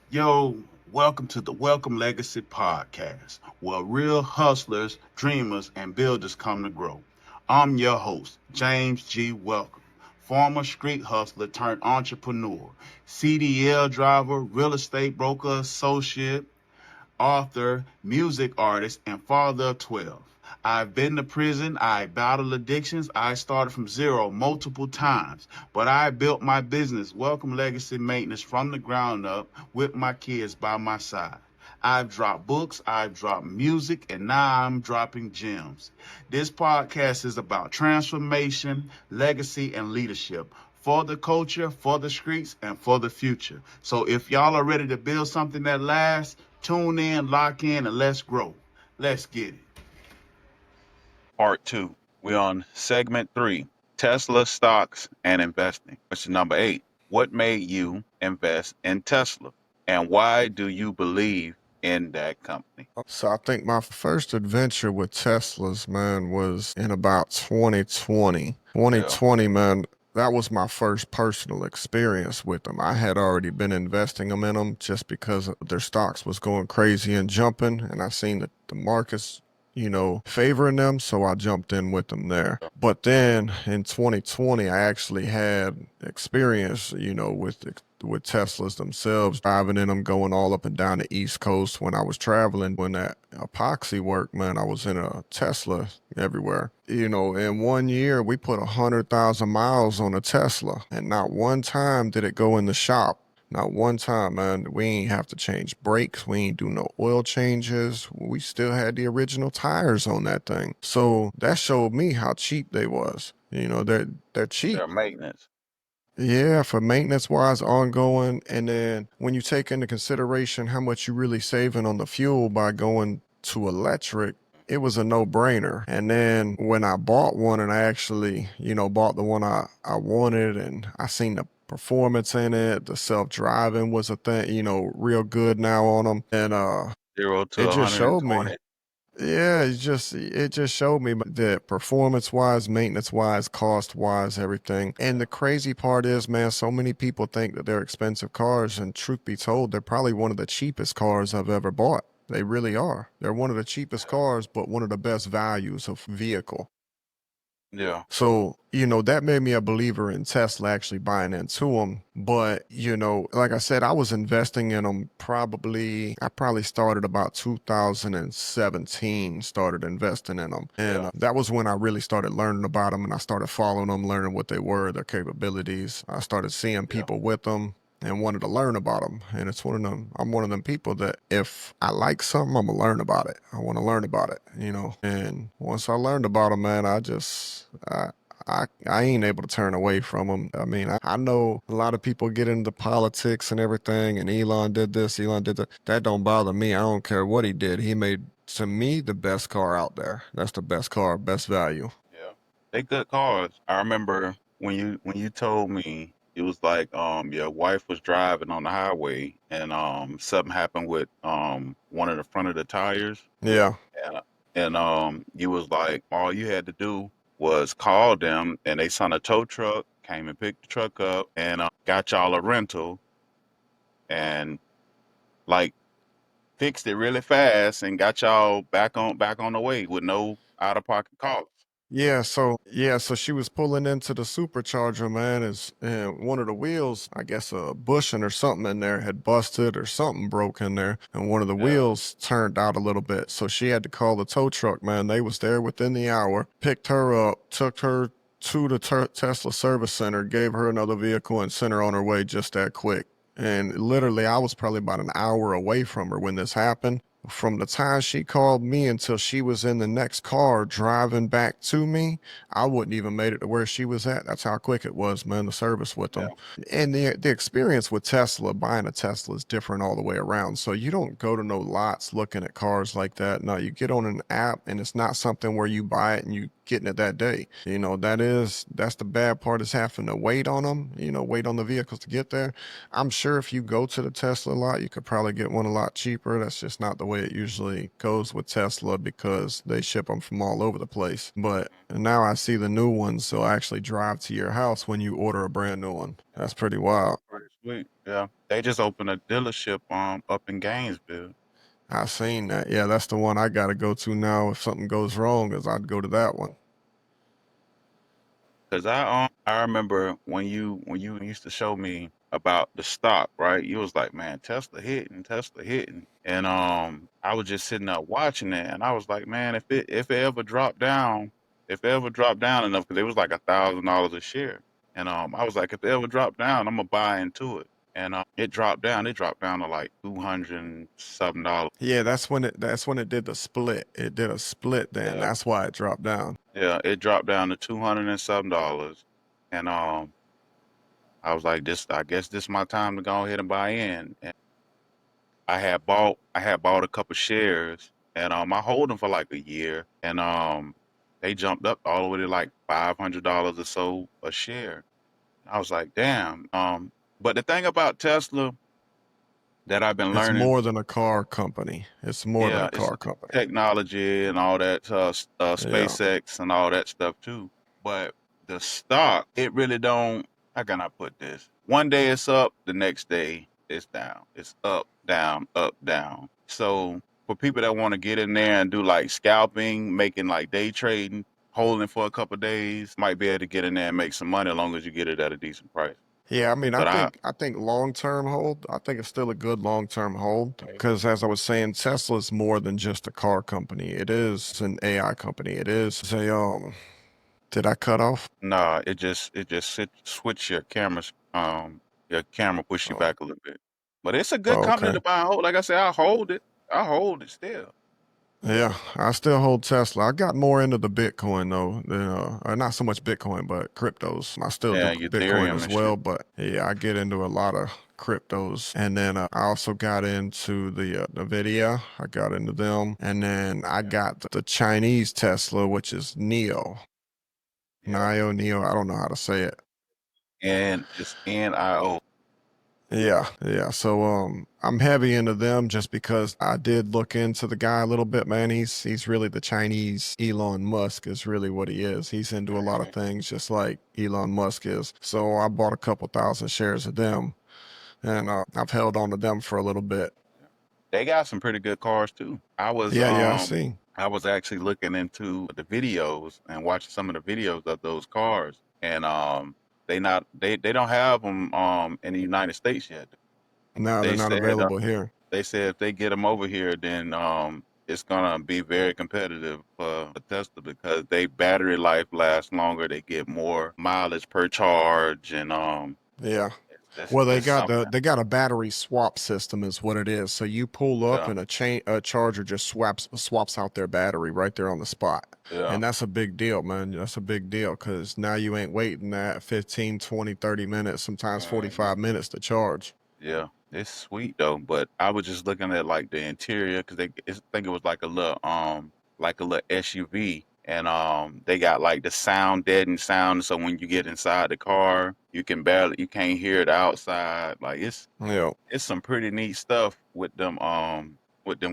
Yo, welcome to the Welcome Legacy Podcast, where real hustlers, dreamers, and builders come to grow. I'm your host, James G. Welcome, former street hustler turned entrepreneur, CDL driver, real estate broker associate, author, music artist, and father of 12. I've been to prison, I battled addictions, I started from zero multiple times, but I built my business, Welcome Legacy Maintenance, from the ground up with my kids by my side. I've dropped books, I've dropped music, and now I'm dropping gems. This podcast is about transformation, legacy, and leadership for the culture, for the streets, and for the future. So if y'all are ready to build something that lasts, tune in, lock in, and let's grow. Let's get it. Part two. We're on segment three, Tesla stocks and investing. Question number 8. What made you invest in Tesla? And why do you believe in that company? So I think my first adventure with Teslas, man, was in about 2020. Yeah. 2020, man, that was my first personal experience with them. I had already been investing them in them just because their stocks was going crazy and jumping, and I seen that the markets, favoring them, so I jumped in with them there. But then in 2020, I actually had experience, with Teslas themselves, driving in them, going all up and down the East Coast when I was traveling. When that epoxy worked, man, I was in a Tesla everywhere. In 1 year, we put 100,000 miles on a Tesla, and not one time did it go in the shop. Not one time, man. We ain't have to change brakes. We ain't do no oil changes. We still had the original tires on that thing. So that showed me how cheap they was. They're cheap. Their maintenance. Yeah, for maintenance wise, ongoing. And then when you take into consideration how much you really saving on the fuel by going to electric, it was a no brainer. And then when I bought one and I actually, bought the one I wanted and I seen the performance in it, the self driving was a thing, real good now on them. And 0 to it just showed me. 120. Yeah, it just showed me that performance wise, maintenance wise, cost wise, everything. And the crazy part is, man, so many people think that they're expensive cars, and truth be told, they're probably one of the cheapest cars I've ever bought. They really are. They're one of the cheapest cars, but one of the best values of vehicle. Yeah. So, that made me a believer in Tesla actually buying into them. But, like I said, I was investing in them I probably started about 2017, started investing in them. And Yeah. that was when I really started learning about them and I started following them, learning what they were, their capabilities. I started seeing Yeah. people with them and wanted to learn about them. And I'm one of them people that if I like something, I'm gonna learn about it. I want to learn about it. And once I learned about them, man, I ain't able to turn away from them. I mean, I know a lot of people get into politics and everything, and Elon did this, Elon did that. That don't bother me. I don't care what he did. He made, to me, the best car out there. That's the best car, best value. Yeah. They good cars. I remember when you told me it was like your wife was driving on the highway and something happened with one of the front of the tires Yeah. and you was like all you had to do was call them and they sent a tow truck, came and picked the truck up and got y'all a rental and like fixed it really fast and got y'all back on the way with no out of pocket costs. So she was pulling into the supercharger, man, and one of the wheels, I guess a bushing or something in there had busted or something broke in there, and one of the Yeah. wheels turned out a little bit. So she had to call the tow truck, man. They was there within the hour, picked her up, took her to the Tesla service center, gave her another vehicle, and sent her on her way just that quick. And literally, I was probably about an hour away from her when this happened. From the time she called me until she was in the next car driving back to me, I wouldn't even made it to where she was at. That's how quick it was, man, the service with Yeah. them. And the experience with Tesla, buying a Tesla is different all the way around. So you don't go to no lots looking at cars like that. No, you get on an app and it's not something where you buy it and you getting it that day. That's the bad part, is having to wait on them, wait on the vehicles to get there. I'm sure if you go to the Tesla lot, you could probably get one a lot cheaper. That's just not the way it usually goes with Tesla because they ship them from all over the place. But now I see the new ones, so I actually drive to your house when you order a brand new one. That's pretty wild. Pretty Sweet. Yeah. They just opened a dealership up in Gainesville. I seen that. Yeah, that's the one I gotta go to now. If something goes wrong, is I'd go to that one. Cause I remember when you used to show me about the stock, right? You was like, man, Tesla hitting, and I was just sitting there watching it, and I was like, man, if it ever dropped down, if it ever dropped down enough, because it was like $1,000 a share, and I was like, if it ever dropped down, I'm gonna buy into it, and it dropped down to like 200 and something dollars. Yeah, that's when it did the split. It did a split then. Yeah, That's why it dropped down. yeah, it dropped down to 200 and something dollars, and I was like, this, I guess this is my time to go ahead and buy in. And I had bought a couple shares, and I hold them for like a year, and they jumped up all the way to like $500 or so a share. I was like, damn. But the thing about Tesla that I've been It's learning, more than a car company. It's more than yeah, a it's car company. technology and all that, Yeah. SpaceX and all that stuff too. But the stock, it really don't. How can I put this? One day it's up, the next day it's down. It's up, down, up, down. So for people that want to get in there and do like scalping, making like day trading, holding for a couple of days, might be able to get in there and make some money as long as you get it at a decent price. Yeah, I mean, I But I, think I think long term hold. I think it's still a good long term hold because, as I was saying, Tesla is more than just a car company. It is an AI company. It is a Did I cut off? nah, switch your camera push you Oh, back a little bit. But it's a good oh, company okay. to buy and hold. Like I said, I hold it. I hold it still. Yeah, I still hold Tesla. I got more into the Bitcoin though, than, not so much Bitcoin, but cryptos. I still do Yeah, Bitcoin Ethereum as and shit. well, but yeah, I get into a lot of cryptos. And then I also got into the Nvidia. I got into them, and then I got the Chinese Tesla, which is Neo, Yeah. Neo. I don't know how to say it. And it's NIO. Yeah, yeah. So I'm heavy into them just because I did look into the guy a little bit, man. He's really the Chinese Elon Musk is really what he is. He's into a lot of things just like Elon Musk is. So I bought a couple thousand shares of them and I've held on to them for a little bit. They got some pretty good cars too. Yeah, yeah, I see. I was actually looking into the videos and watching some of the videos of those cars, and they don't have them in the United States yet. No, they're They not said available here. they said if they get them over here, then it's gonna be very competitive for Tesla because they battery life lasts longer. They get more mileage per charge, and Yeah. Well, they it's got something. they got a battery swap system is what it is. So you pull up Yeah, and a charger just swaps out their battery right there on the spot. yeah, And that's a big deal, man. That's a big deal because now you ain't waiting that 15, 20, 30 minutes, sometimes hmm 45 minutes to charge. yeah. It's sweet though, but I was just looking at like the interior because I think it was like a little SUV, and they got like the sound deadened sound, so when you get inside the car, you can't hear it outside. Like Yeah. it's some pretty neat stuff with them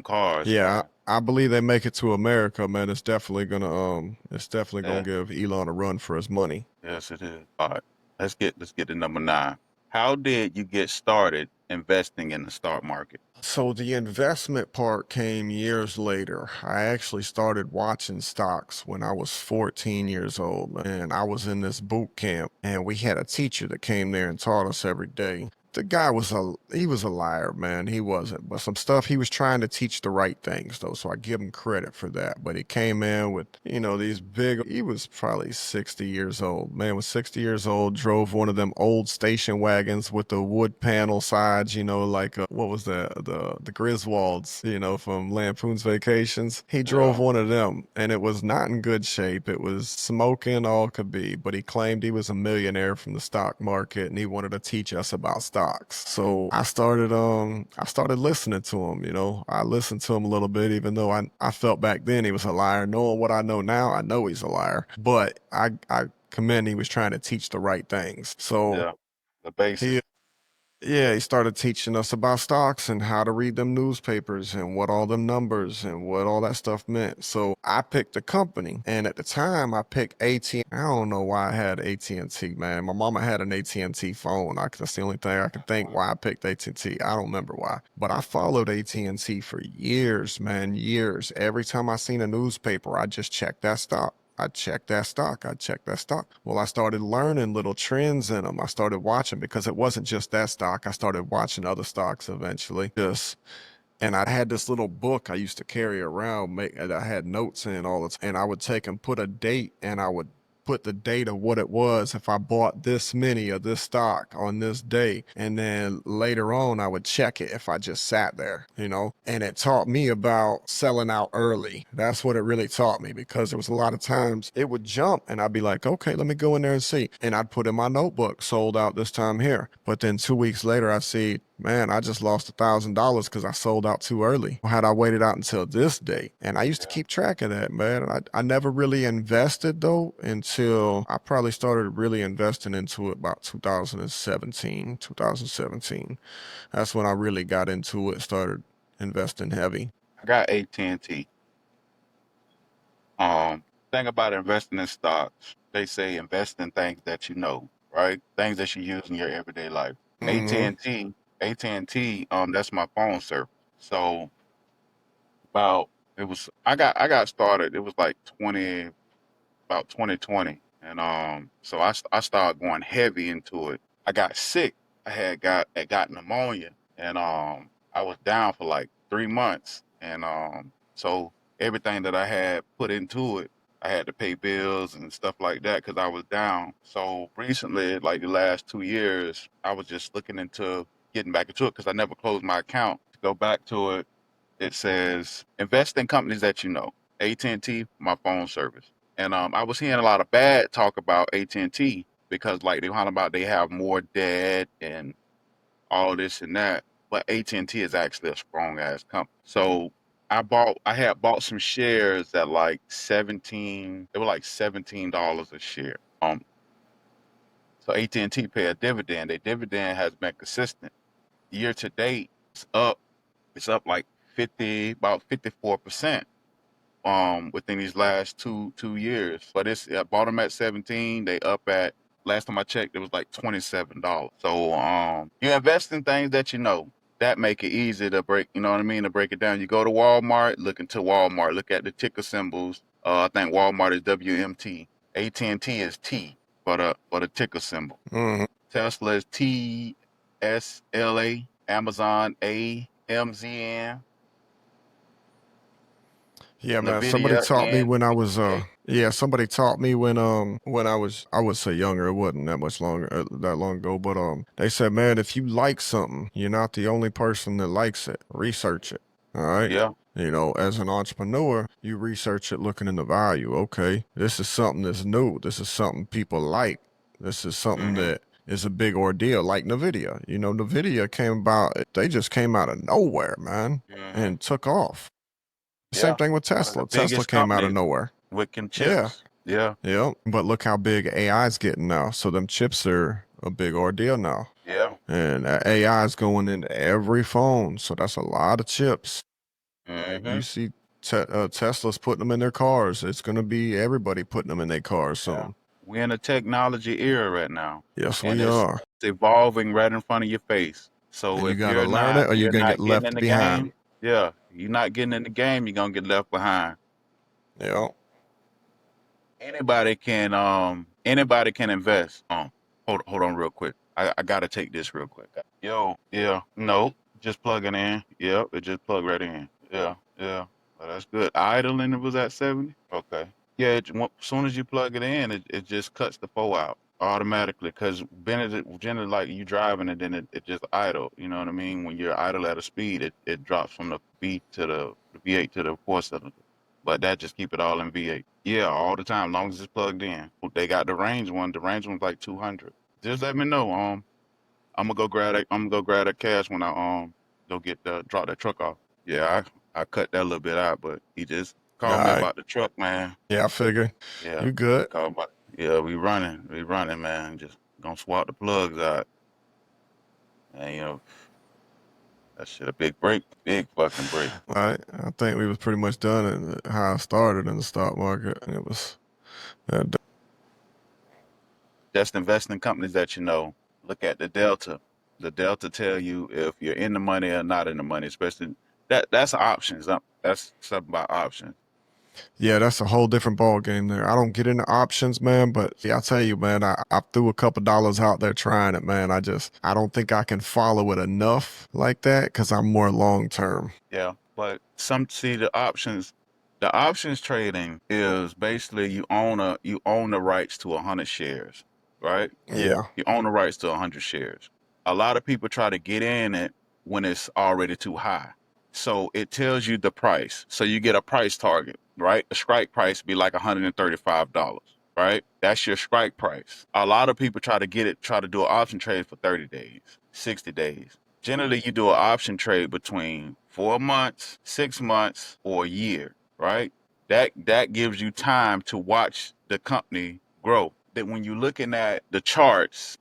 cars, Yeah, man. I believe they make it to America, man. It's definitely gonna Yeah, give Elon a run for his money. yes, it is. All right, let's get to number 9. How did you get started investing in the stock market? So the investment part came years later. I actually started watching stocks when I was 14 years old, and I was in this boot camp, and we had a teacher that came there and taught us every day. The guy he was a liar, man. He wasn't, but some stuff he was trying to teach the right things though, so I give him credit for that. But he came in with, these big. He was probably 60 years old. Man was 60 years old. Drove one of them old station wagons with the wood panel sides. Like what was the Griswolds, from Lampoon's Vacations. He drove Yeah, one of them, and it was not in good shape. It was smoking all could be. But he claimed he was a millionaire from the stock market, and he wanted to teach us about stocks. So I started listening to him. I listened to him a little bit, even though I felt back then he was a liar. Knowing what I know now, I know he's a liar. But I commend he was trying to teach the right things. So yeah, the basics. he Yeah, he started teaching us about stocks and how to read them newspapers and what all them numbers and what all that stuff meant. So I picked a company, and at the time I picked AT. I don't know why I had AT&T, man. My mama had an AT&T phone. That's the only thing I can think why I picked AT&T. I don't remember why, but I followed AT&T for years, man, years. Every time I seen a newspaper, I just checked that stock. I checked that stock. I checked that stock. Well, I started learning little trends in them. I started watching because it wasn't just that stock. I started watching other stocks eventually. And I had this little book I used to carry around, and I had notes in all the time. And I would take and put a date, and I would put the date of what it was if I bought this many of this stock on this day. And then later on, I would check it if I just sat there, and it taught me about selling out early. That's what it really taught me, because there was a lot of times it would jump and I'd be like, okay, let me go in there and see. And I'd put in my notebook, sold out this time here. But then 2 weeks later, I see, man, I just lost $1,000 because I sold out too early. Had I waited out until this day? And I used to keep track of that, man. I never really invested though until I probably started really investing into it about 2017. That's when I really got into it, started investing heavy. I got AT&T. Thing about investing in stocks, they say invest in things that you know, right? Things that you use in your everyday life. Mm-hmm. AT&T, AT&T, that's my phone service. So about I got started. It was like 2020, and so I started going heavy into it. I got sick. I got pneumonia, and I was down for like 3 months, and so everything that I had put into it, I had to pay bills and stuff like that because I was down. So recently, like the last 2 years, I was just looking into getting back into it because I never closed my account. To go back to it, it says invest in companies that you know. AT&T, my phone service. And I was hearing a lot of bad talk about AT&T because like they talking about they have more debt and all this and that. But AT&T is actually a strong ass company. So I had bought some shares at like 17, they were like $17 a share. So AT&T pay a dividend. Their dividend has been consistent. Year to date, it's up. It's up like 50, about 54%. Within these last two years. But I bought them at 17. They up at last time I checked, it was like $27. So you invest in things that you know. That make it easy to break, you know what I mean, to break it down. You go to Walmart, look into Walmart, look at the ticker symbols. I think Walmart is WMT. AT&T is T for the ticker symbol. Mm-hmm. Tesla is TSLA, Amazon AMZN, Yeah, man. Somebody Nvidia taught me when I was NVDA. yeah, somebody taught me when I would say younger, it wasn't that much longer that long ago, but they said, man, if you like something, you're not the only person that likes it. Research it. All right. Yeah. As an entrepreneur, you research it looking into value. Okay, this is something that's new. This is something people like. This is something Mhm. that is a big ordeal, like Nvidia. Nvidia came about, they just came out of nowhere, man, Mhm. and took off. Same Yeah. thing with One of the Tesla. Tesla biggest came out of companies nowhere. making Yeah, chips. Yeah. yeah. But look how big AI's getting now. So them chips are a big ordeal now. Yeah. And AI is going into every phone. So that's a lot of chips. You Mhm. see Tesla's putting them in their cars. It's going to be everybody putting them in their cars Yeah. soon. We're in a technology era right now, Yes, and we are. it's evolving right in front of your face. So And you if got to learn it or you're you're going to get not getting in left the behind. game, yeah, you're not getting in the game, you're gonna get left behind. Yeah. Anybody can invest. Hold on real quick. I gotta take this real quick. Yo, yeah, no, just plug it in. Yep, it just plug right in. Yeah, yeah. Well, that's good. Idling it was at 70. Okay. Yeah, as soon as you plug it in, it just cuts the flow out automatically. Cause generally like you driving and then it just idle. You know what I mean? When you're idle at a speed, it drops from the V to the V8 to the four cylinder. But that just keep it all in V8. Yeah, all the time, long as it's plugged in. They got the range one. The range one's like 200. Just let me know. I'm gonna go grab that cash when I go get the drop that truck off. Yeah, I cut that a little bit out, but he just All called me right. about the truck, man. Yeah, I figure. Yeah, You he good. called about. Yeah, we running, man. Just gonna swap the plugs out. And that shit a big break, big fucking break. I think we was pretty much done in how I started in the stock market. It was that. Just invest in companies that you know. Look at the delta. The delta tell you if you're in the money or not in the money. Especially that's options. That's something about options. Yeah, that's a whole different ball game there. I don't get into options, man, but yeah, I tell you, man, I threw a couple dollars out there trying it, man. I don't think I can follow it enough like that because I'm more long term. Yeah, but some see the options. The options trading is basically you own the rights to 100 shares, right? Yeah. You own the rights to 100 shares. A lot of people try to get in it when it's already too high. So it tells you the price. So you get a price target, right? The strike price be like $135, right? That's your strike price. A lot of people try to do an option trade for 30 days, 60 days. Generally, you do an option trade between 4 months, 6 months, or a year, right? That gives you time to watch the company grow. That when you're looking at the charts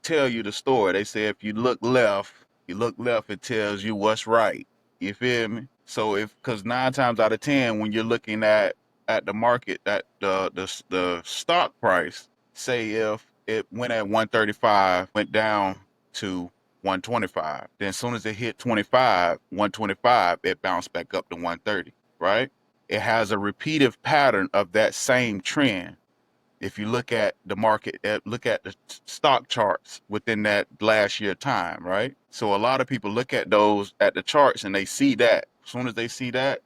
tell you the story. They say if you look left, it tells you what's right. You feel me? So if because 9 times out of 10, when you're looking at the market, at the stock price, say if it went at 135, went down to 125, then as soon as it hit 25, 125, it bounced back up to 130, right? It has a repeative pattern of that same trend. If you look at the market, look at the stock charts within that last year time, right? So a lot of people look at those at the charts and they see that. As soon as they see that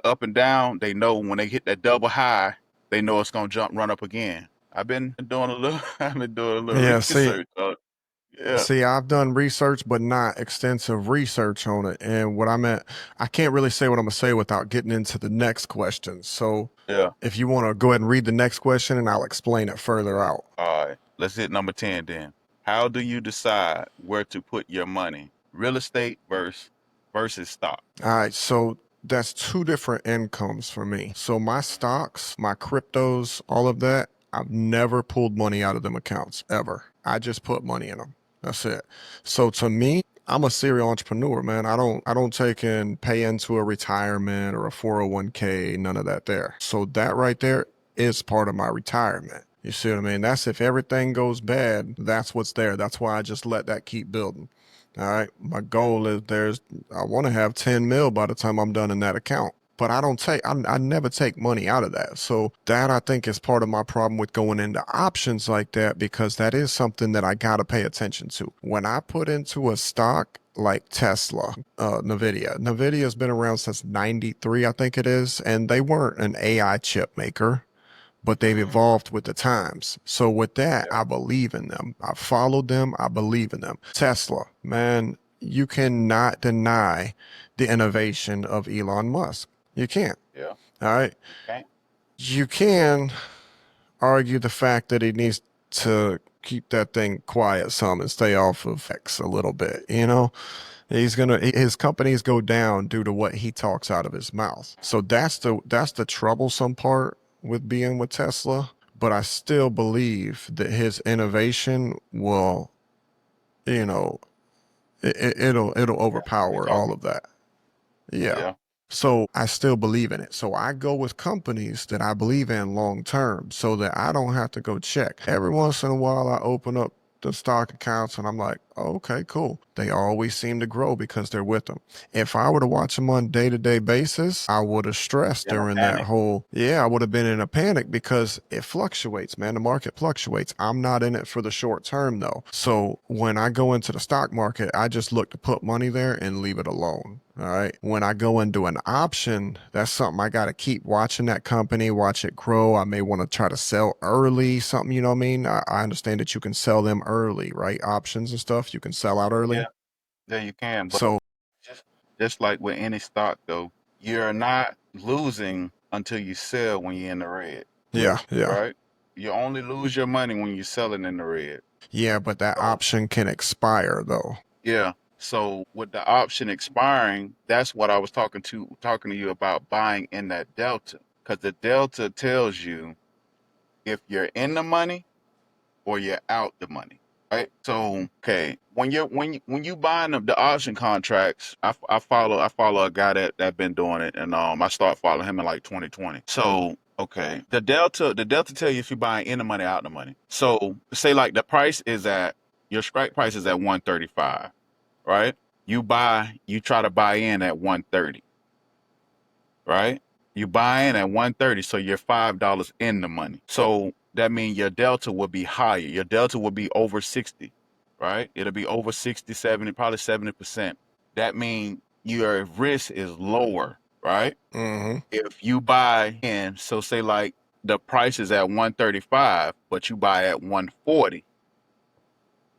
up and down, they know when they hit that double high, they know it's gonna run up again. I've been doing a little, I've been doing a little Yeah, research. Yeah, I've done research, but not extensive research on it. And what I meant, I can't really say what I'm gonna say without getting into the next question. So yeah. if you want to go ahead and read the next question and I'll explain it further out. All right, let's hit number 10 then. How do you decide where to put your money? Real estate versus stock. All right, so that's two different incomes for me. So my stocks, my cryptos, all of that, I've never pulled money out of them accounts ever. I just put money in them. That's it. So to me, I'm a serial entrepreneur, man. I don't take and pay into a retirement or a 401k, none of that there. So that right there is part of my retirement. You see what I mean? That's if everything goes bad, that's what's there. That's why I just let that keep building. All right. My goal is I want to have 10 mil by the time I'm done in that account. But I never take money out of that. So that I think is part of my problem with going into options like that, because that is something that I got to pay attention to. When I put into a stock like Tesla, Nvidia has been around since 93, I think it is. And they weren't an AI chip maker, but they've Hmm. evolved with the times. So with that, Yeah, I believe in them. I followed them. I believe in them. Tesla, man, you cannot deny the innovation of Elon Musk. You can't. yeah. All right. You can't. You can argue the fact that he needs to keep that thing quiet some and stay off of X a little bit. His companies go down due to what he talks out of his mouth. So that's the troublesome part with being with Tesla. But I still believe that his innovation will, you know, it'll Yeah, we overpower all talking. of that. Yeah. Yeah, So I still believe in it. So I go with companies that I believe in long term so that I don't have to go check. Every once in a while, I open up the stock accounts and I'm like, oh, okay, cool. They always seem to grow because they're with them. If I were to watch them on day to day basis, I would have stressed in a during that panic. whole, yeah, I would have been in a panic because it fluctuates, man. The market fluctuates. I'm not in it for the short term though. So when I go into the stock market, I just look to put money there and leave it alone. All right. When I go into an option, that's something I got to keep watching that company, watch it grow. I may want to try to sell early, something, you know what I mean? I understand that you can sell them early, right? Options and stuff, you can sell out early. Yeah, yeah, you can. But So, just just like with any stock, though, you're not losing until you sell when you're in the red, yeah, yeah. right? You only lose your money when you're selling in the red. Yeah, but that So option can expire though. yeah. So with the option expiring, that's what I was talking to you about buying in that delta, because the delta tells you if you're in the money or you're out the money. right? So okay, when you buying the option contracts, I follow a guy that been doing it, and I start following him in like 2020. So okay, the delta tell you if you're buying in the money, out the money. So say like the price is at your strike price is at 135, right? You try to buy in at 130, right? You buy in at 130, so you're $5 in the money. So that means your delta will be higher. Your delta will be over 60, right? It'll be over 60, 70, probably 70%. That means your risk is lower, right? Mm-hmm. If you buy in, so say like the price is at 135, but you buy at 140,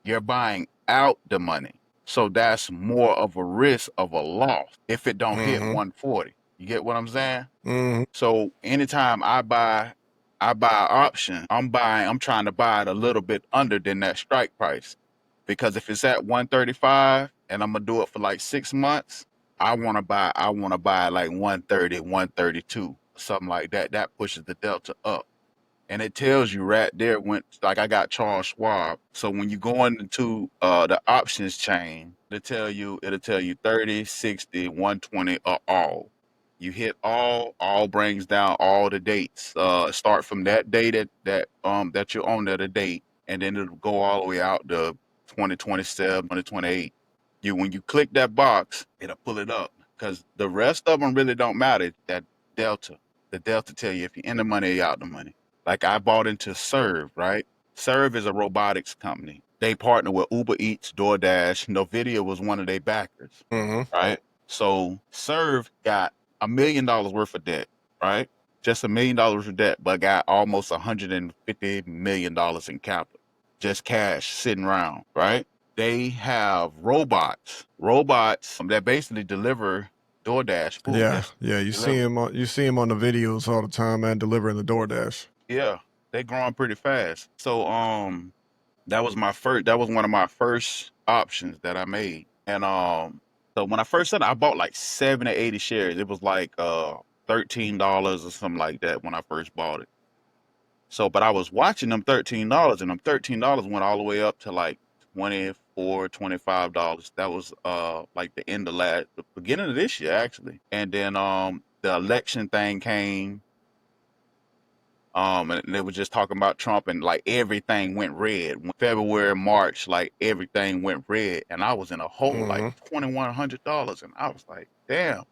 you're buying out the money. So that's more of a risk of a loss if it don't hit Mm-hmm. 140. You get what I'm saying? Mm-hmm. So anytime I buy an option, I'm trying to buy it a little bit under than that strike price. Because if it's at 135 and I'm gonna do it for like 6 months, I wanna buy like 130, 132, something like that. That pushes the delta up. And it tells you right there when like I got Charles Schwab. So when you go into the options chain, it'll tell you 30, 60, 120 or all. You hit all brings down all the dates. Start from that date that you're on there, the date, and then it'll go all the way out to 2027, 2028. When you click that box, it'll pull it up. Because the rest of them really don't matter. That delta. The delta tell you if you're in the money or you out the money. Like I bought into Serve, right? Serve is a robotics company. They partner with Uber Eats, DoorDash. NVIDIA was one of their backers, Mm-hmm. right? So Serve got $1 million worth of debt, right? Just $1 million worth of debt, but got almost $150 million in capital, just cash sitting around, right? They have robots that basically deliver DoorDash food. Yeah, Just yeah. deliver. You see him on the videos all the time, man, delivering the DoorDash. Yeah, they growing pretty fast. So that was one of my first options that I made. And so when I first said it, I bought like 70 to 80 shares. It was like $13 or something like that when I first bought it. So but I was watching them $13 and them $13 went all the way up to like 24, $25. That was like the beginning of this year actually. And then the election thing came. And they were just talking about Trump and like everything went red. When February, March, like everything went red. And I was in a hole like Mm-hmm. $2,100. And I was like, damn.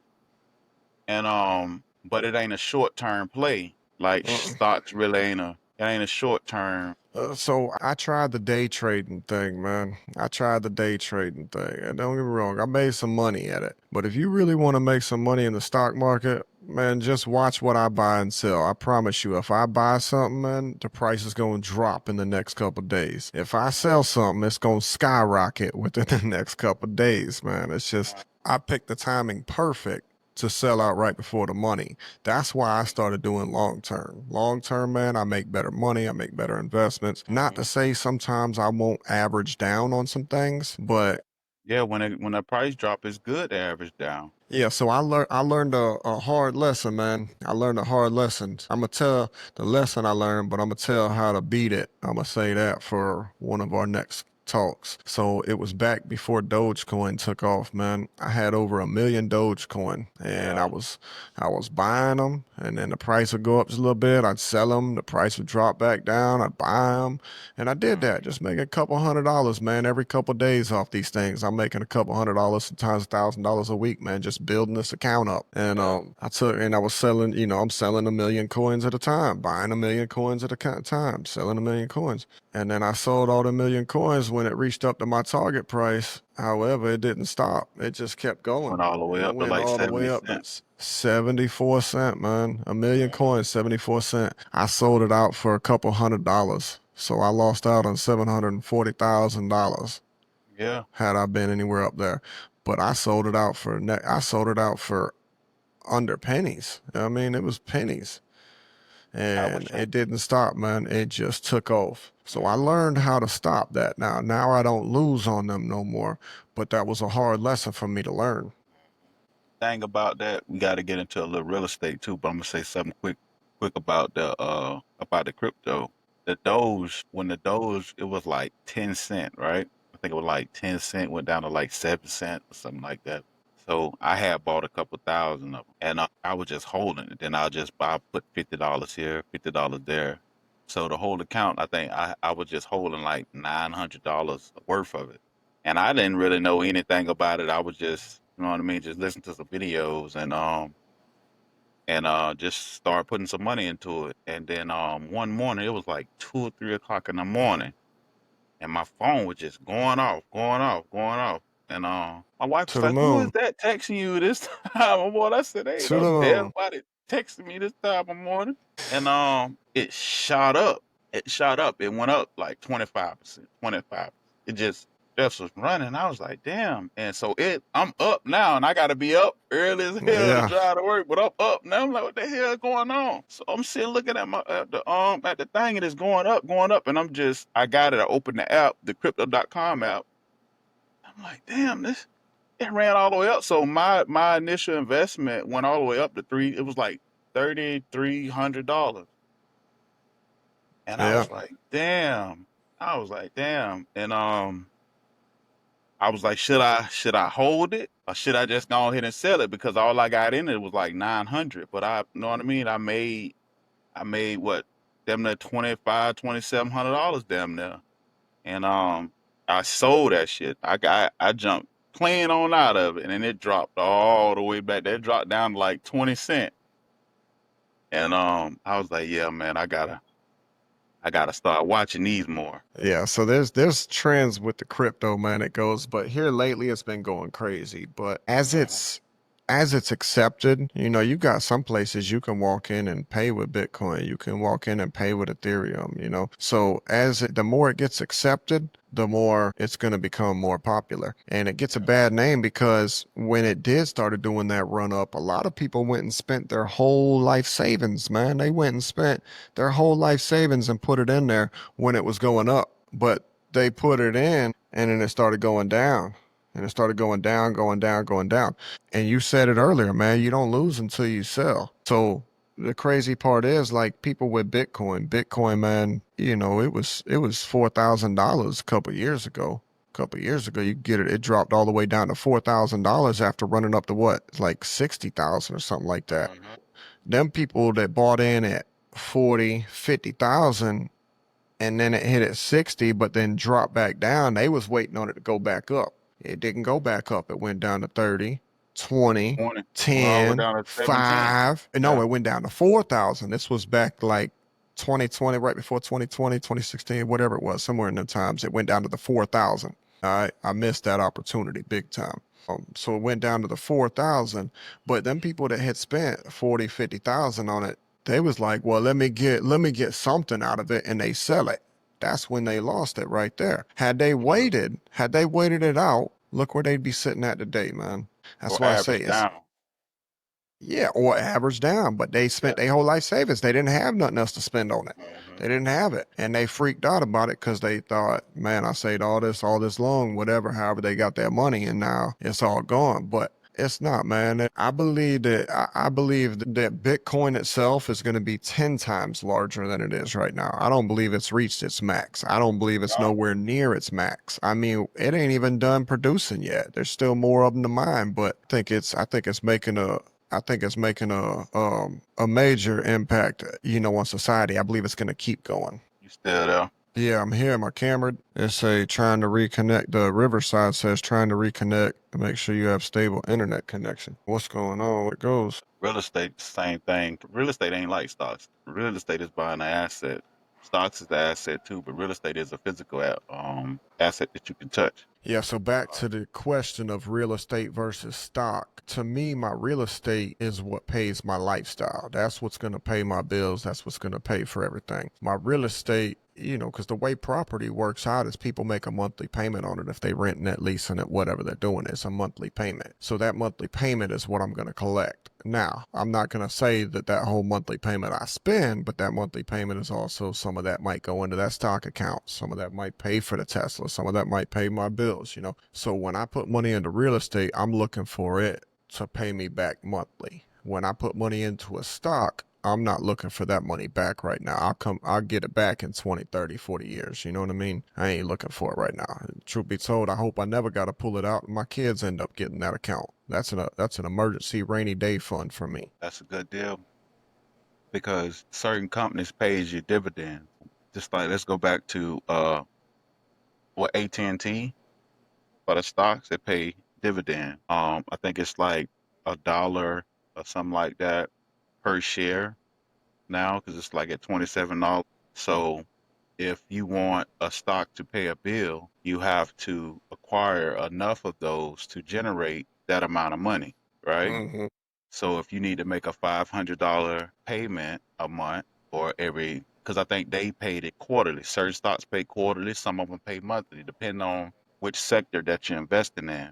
And but it ain't a short term play. Like stocks really it ain't a short term. So I tried the day trading thing, man. I tried the day trading thing. And don't get me wrong, I made some money at it. But if you really want to make some money in the stock market, man, just watch what I buy and sell. I promise you, if I buy something, man, the price is going to drop in the next couple of days. If I sell something, it's going to skyrocket within the next couple of days, man. It's just, I picked the timing perfect to sell out right before the money. That's why I started doing long term. Long term, man, I make better money, I make better investments. Not to Mhm. say sometimes I won't average down on some things, but Yeah, when the price drop, it's good to average down. yeah, so I learned a hard lesson, man. I learned a hard lesson. I'm gonna tell the lesson I learned, but I'm gonna tell how to beat it. I'm gonna say that for one of our next talks. So it was back before Dogecoin took off, man. I had over 1 million Dogecoin, and I Yeah. was I was buying them, and then the price would go up just a little bit. I'd sell them, the price would drop back down. I'd buy them, and I did that, Mhm. just making a couple $100, man, every couple days off these things. I'm making a couple $100, sometimes $1,000 a week, man, just building this account up. And Yeah. I was selling, I'm selling 1 million coins at a time, buying 1 million coins at a time, selling 1 million coins. And then I sold all the 1 million coins when it reached up to my target price. However, it didn't stop. It just kept going. Went all the way It up to went like all the 70 way up to cents. 74 cent, man. 1 million coins, 74 cent. I sold it out for a couple $100. So I lost out on $740,000 Yeah. had I been anywhere up there. But I sold it out for under pennies. I mean, it was pennies. I wish And I it didn't stop, man. It just took off. So I learned how to stop that now. Now I don't lose on them no more. But that was a hard lesson for me to learn. thing about that, we got to get into a little real estate too. But I'm gonna say something quick about the crypto. the Doge, when the Doge, it was like 10 cent, right? I think it was like 10 cent, went down to like 7 cent or something like that. So I had bought a couple thousand of them, and I was just holding it. Then I put $50 here, $50 there. So the whole account, I think I was just holding like $900 worth of it, and I didn't really know anything about it. I was just, you know what I mean, just listen to some videos and just start putting some money into it. And then one morning it was like 2 or 3 o'clock in the morning, and my phone was just going off, going off, going off. And my wife To was the like, "Who is moon. that texting you this time of morning?" I said, "Ain't To no the damn moon. body texting me this time of morning." And it shot up. It shot up. It went up like 25%, 25. It just was running. I was like, damn. And so I'm up now, and I got to be up early as hell to Yeah. drive to work. But I'm up now. I'm like, what the hell is going on? So I'm sitting looking at the thing, and it's going up, and I got it. I opened the app, the Crypto.com app. I'm like, damn, this it ran all the way up. So my initial investment went all the way up to three. It was like $3,300. And I Yeah. was like, damn. I was like, damn. And I was like, should I hold it or should I just go ahead and sell it? Because all I got in it was like 900. But you know what I mean? I made what, damn near 2,700 damn near. And I sold that shit. I jumped clean on out of it, and it dropped all the way back. That dropped down to like 20 cent. And I was like, yeah, man, I gotta start watching these more. Yeah, so there's trends with the crypto, man. It goes, but here lately it's been going crazy. But Uh-huh. as it's accepted, you got some places you can walk in and pay with Bitcoin. You can walk in and pay with Ethereum. So the more it gets accepted, the more it's going to become more popular. And it gets a bad name because when it did started doing that run up, a lot of people went and spent their whole life savings, man. They went and spent their whole life savings and put it in there when it was going up. But they put it in and then it started going down. And it started going down, going down, going down. And you said it earlier, man, you don't lose until you sell. So the crazy part is like people with Bitcoin, man, it was $4,000 a couple of years ago. A couple of years ago, you get it. It dropped all the way down to $4,000 after running up to what, like 60,000 or something like that. Uh-huh. Them people that bought in at 40, 50,000 and then it hit at 60, but then dropped back down. They was waiting on it to go back up. It didn't go back up. It went down to 30, 20, 20. Went all the way 10, down to 17. 5. No, Yeah. it went down to 4,000. This was back like 2020, right before 2020, 2016, whatever it was, somewhere in the times. It went down to the 4,000. All right. I missed that opportunity big time. So it went down to the 4,000, but them people that had spent 40, 50,000 on it, they was like, well, let me get something out of it, and they sell it. That's when they lost it right there. Had they waited it out, look where they'd be sitting at today, man. That's Or why I say average it's, down. yeah, or average down, but they Yeah. spent their whole life savings. They didn't have nothing else to spend on it. Hmm. They didn't have it. And they freaked out about it because they thought, man, I saved all this long, whatever, however they got their money, and now it's all gone. But it's not, man. I believe that Bitcoin itself is going to be 10 times larger than it is right now. I don't believe it's reached its max. I don't believe it's No. nowhere near its max. I mean, it ain't even done producing yet. There's still more of them to mine, but I think it's making a major impact, on society. I believe it's going to keep going. You still there? Yeah, I'm here. My camera is trying to reconnect. The Riverside says trying to reconnect to make sure you have stable internet connection. What's going on? It goes. Real estate, same thing. Real estate ain't like stocks. Real estate is buying an asset. Stocks is the asset too, but real estate is a physical asset that you can touch. Yeah, so back to the question of real estate versus stock. To me, my real estate is what pays my lifestyle. That's what's going to pay my bills. That's what's going to pay for everything. My real estate, because the way property works out is people make a monthly payment on it if they rent net leasing it, whatever they're doing. It's a monthly payment. So that monthly payment is what I'm going to collect. Now, I'm not going to say that whole monthly payment I spend, but that monthly payment is also some of that might go into that stock account. Some of that might pay for the Tesla. Some of that might pay my bills. So when I put money into real estate, I'm looking for it to pay me back monthly. When I put money into a stock, I'm not looking for that money back right now. I'll get it back in 20, 30, 40 years. You know what I mean? I ain't looking for it right now. Truth be told, I hope I never got to pull it out and my kids end up getting that account. That's an emergency rainy day fund for me. That's a good deal because certain companies pays you dividends. Just like let's go back to what AT&T for the stocks, they pay dividend. I think it's like $1 or something like that per share now because it's like at $27. So if you want a stock to pay a bill, you have to acquire enough of those to generate that amount of money, right? Hmm. So if you need to make a $500 payment a month or because I think they paid it quarterly. Certain stocks pay quarterly, some of them pay monthly, depending on which sector that you're investing in.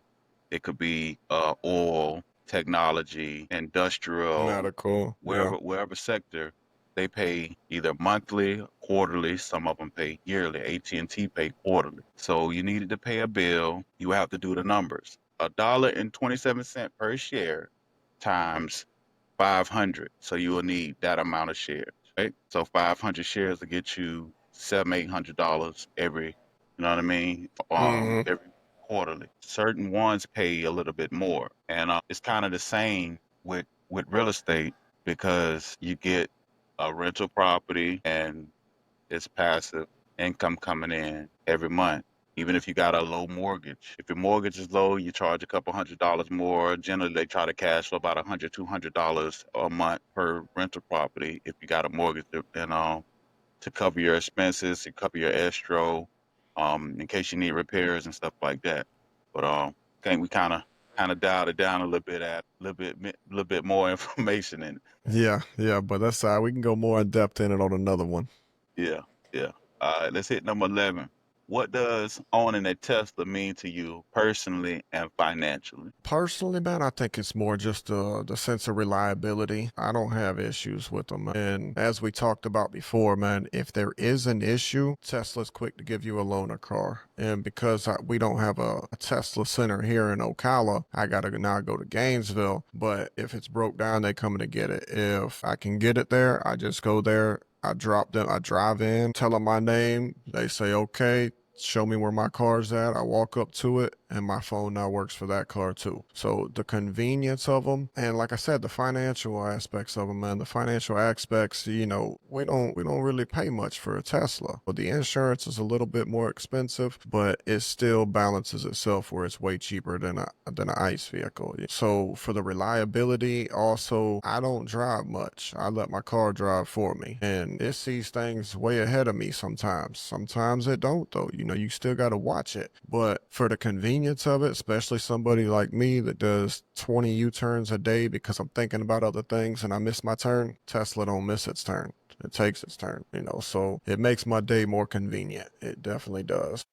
It could be oil, technology, industrial, Medical. Yeah. wherever sector, they pay either monthly, quarterly. Some of them pay yearly. AT&T pay quarterly. So you needed to pay a bill. You have to do the numbers. $1.27 per share times 500. So you will need that amount of shares, right? So 500 shares will get you $700, $800 every, you know what I mean? Hmm. Every quarterly. Certain ones pay a little bit more, and it's kind of the same with real estate because you get a rental property and it's passive income coming in every month. Even if you got a low mortgage. If your mortgage is low, you charge a couple $100 more. Generally, they try to cash flow about $100, $200 a month per rental property if you got a mortgage and to cover your expenses, to cover your escrow, in case you need repairs and stuff like that. But think we kind of dialed it down a little bit at a little bit more information in it. Yeah, yeah, but that's we can go more in depth in it on another one. Yeah, yeah. All right, let's hit number 11. What does owning a Tesla mean to you personally and financially? Personally, man, I think it's more just the sense of reliability. I don't have issues with them. And as we talked about before, man, if there is an issue, Tesla's quick to give you a loaner car. And because we don't have a Tesla center here in Ocala, I got to now go to Gainesville. But if it's broke down, they coming to get it. If I can get it there, I just go there. I drive in, tell them my name. They say, okay, show me where my car's at. I walk up to it, and my phone now works for that car too. So the convenience of them, and like I said, the financial aspects of them, man. The financial aspects, we don't really pay much for a Tesla. But the insurance is a little bit more expensive, but it still balances itself where it's way cheaper than an ICE vehicle. So for the reliability, also, I don't drive much. I let my car drive for me, and it sees things way ahead of me sometimes. Sometimes it don't though. You still got to watch it. But for the convenience of it, especially somebody like me that does 20 U-turns a day because I'm thinking about other things and I miss my turn, Tesla don't miss its turn. It takes its turn. So it makes my day more convenient. It definitely does.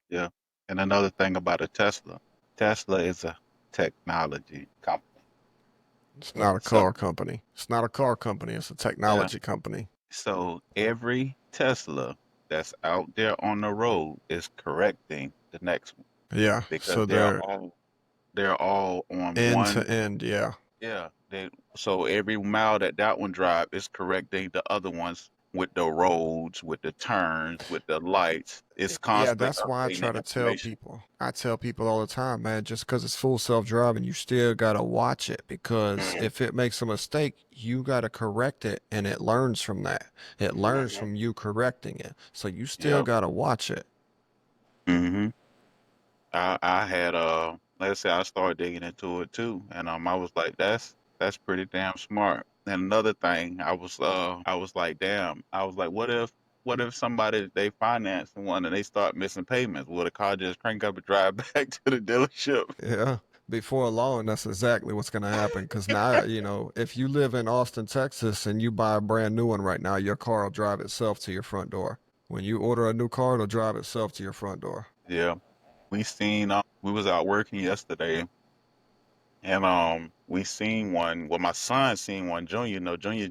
Yeah. And another thing about a Tesla, Tesla is a technology company. It's not a So car company. It's not a car company. It's a yeah. technology company. So every Tesla that's out there on the road is correcting the next one Yeah. because So they're they're all on end one. to end. Yeah. Yeah, so every mile that one drive is correcting the other ones with the roads, with the turns, with the lights. It's Yeah, constantly that's why I updating try the to tell information. people. I tell people all the time, man, just because it's full self-driving, you still got to watch it because Mhm. if it makes a mistake, you got to correct it and it learns from that. It learns Mhm. from you correcting it. So you still Yep. got to watch it. hmm I had let's say I started digging into it too, and I was like, that's pretty damn smart. And another thing, I was like, damn, I was like, what if somebody they finance one and they start missing payments? Will the car just crank up and drive back to the dealership? Yeah. Before long, that's exactly what's going to happen. Because now, if you live in Austin, Texas, and you buy a brand new one right now, your car will drive itself to your front door. When you order a new car, it'll drive itself to your front door. Yeah, we was out working yesterday, and we seen one. Well, my son seen one. Junior, no, Junior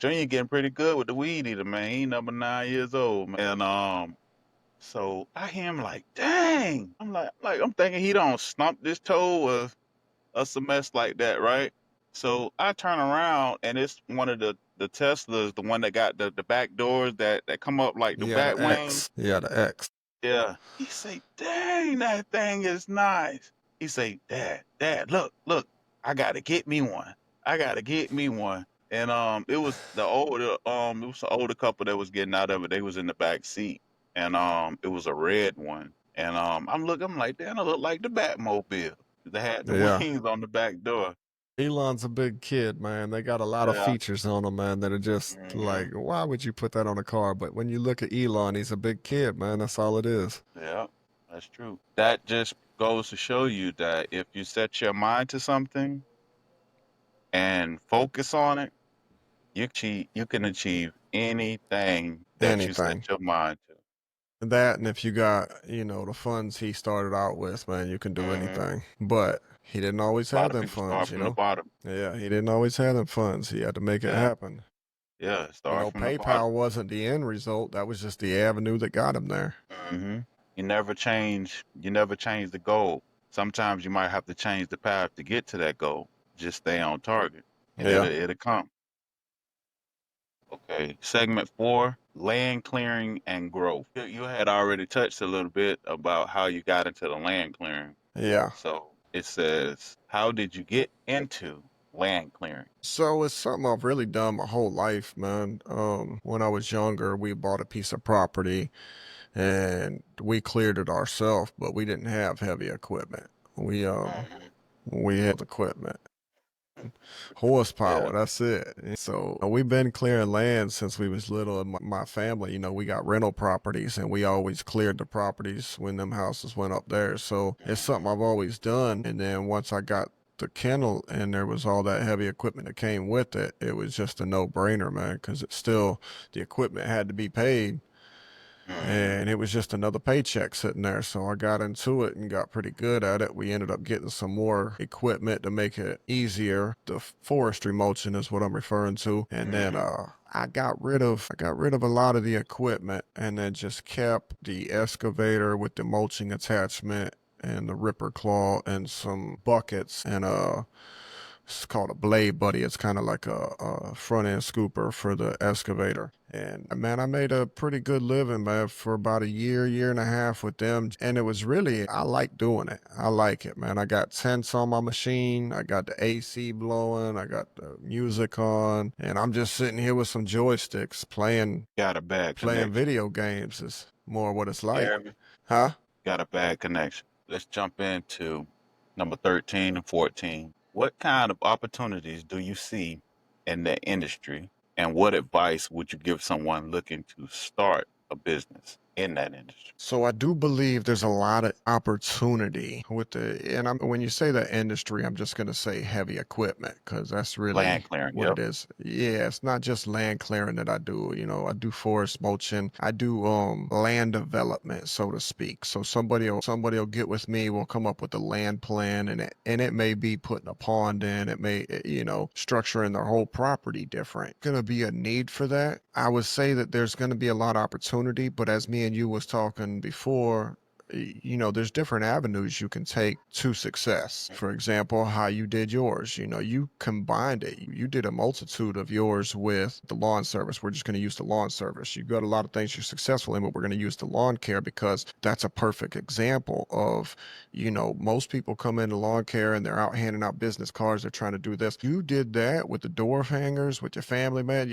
getting pretty good with the weed eater, man. He number 9 years old, man. And so I hear him like, dang. I'm like I'm thinking he don't stump this toe or a mess like that, right? So I turn around and it's one of the Teslas, the one that got the back doors that come up like the Yeah, back the wing. X. Yeah, the X. Yeah. He say, dang, that thing is nice. He say, Dad, look, I gotta get me one. I gotta get me one. And it was an older couple that was getting out of it. They was in the back seat. And it was a red one. And I'm like, damn, it look like the Batmobile. They had the Yeah. wings on the back door. Elon's a big kid, man. They got a lot of Yeah. features on them, man, that are just Hmm. like, why would you put that on a car? But when you look at Elon, he's a big kid, man. That's all it is. Yeah, that's true. That just goes to show you that if you set your mind to something and focus on it, you can achieve anything that you set Anything. your mind to. That, and if you got, the funds he started out with, man, you can do Hmm. anything. But he didn't always A lot have of them people start funds, from the bottom. Yeah, he didn't always have them funds. He had to make it Yeah, happen. yeah, start from the bottom. PayPal wasn't the end result. That was just the avenue that got him there. Hmm. You never change the goal. Sometimes you might have to change the path to get to that goal. Just stay on target and Yeah. it'll come. Okay, segment 4, land clearing and growth. You had already touched a little bit about how you got into the land clearing. Yeah. So it says, how did you get into land clearing? So it's something I've really done my whole life, man. When I was younger, we bought a piece of property and we cleared it ourselves, but we didn't have heavy equipment. Mhm. We had equipment, Yeah. horsepower. That's it. And so we've been clearing land since we was little. And my family, we got rental properties, and we always cleared the properties when them houses went up there. So it's something I've always done. And then once I got the kennel and there was all that heavy equipment that came with it, it was just a no-brainer, man, because it's still the equipment had to be paid. Hmm. And it was just another paycheck sitting there. So I got into it and got pretty good at it. We ended up getting some more equipment to make it easier. The forestry mulching is what I'm referring to. And then Hmm. I got rid of a lot of the equipment and then just kept the excavator with the mulching attachment and the ripper claw and some buckets and it's called a blade buddy. It's kind of like a front end scooper for the excavator. And man, I made a pretty good living, man, for about a year and a half with them. And it was really, I like doing it. I like it, man. I got tents on my machine. I got the AC blowing. I got the music on. And I'm just sitting here with some joysticks Got a bad playing connection. video games is more what it's like. Hear me? Huh? Got a bad connection. Let's jump into number 13 and 14. What kind of opportunities do you see in the industry, and what advice would you give someone looking to start a business in that industry? So I do believe there's a lot of opportunity with when you say the industry, I'm just going to say heavy equipment because that's Land really clearing, what it yep. is. Yeah, it's not just land clearing that I do. I do forest mulching. I do land development, so to speak. So somebody'll get with me. We'll come up with a land plan, and it may be putting a pond in. It may structuring their whole property different. Going to be a need for that. I would say that there's going to be a lot of opportunity, but as me and you was talking before, there's different avenues you can take to success. For example, how you did yours. You combined it. You did a multitude of yours with the lawn service. We're just going to use the lawn service. You got a lot of things you're successful in, but we're going to use the lawn care because that's a perfect example of, most people come into lawn care and they're out handing out business cards. They're trying to do this. You did that with the door hangers, with your family, man.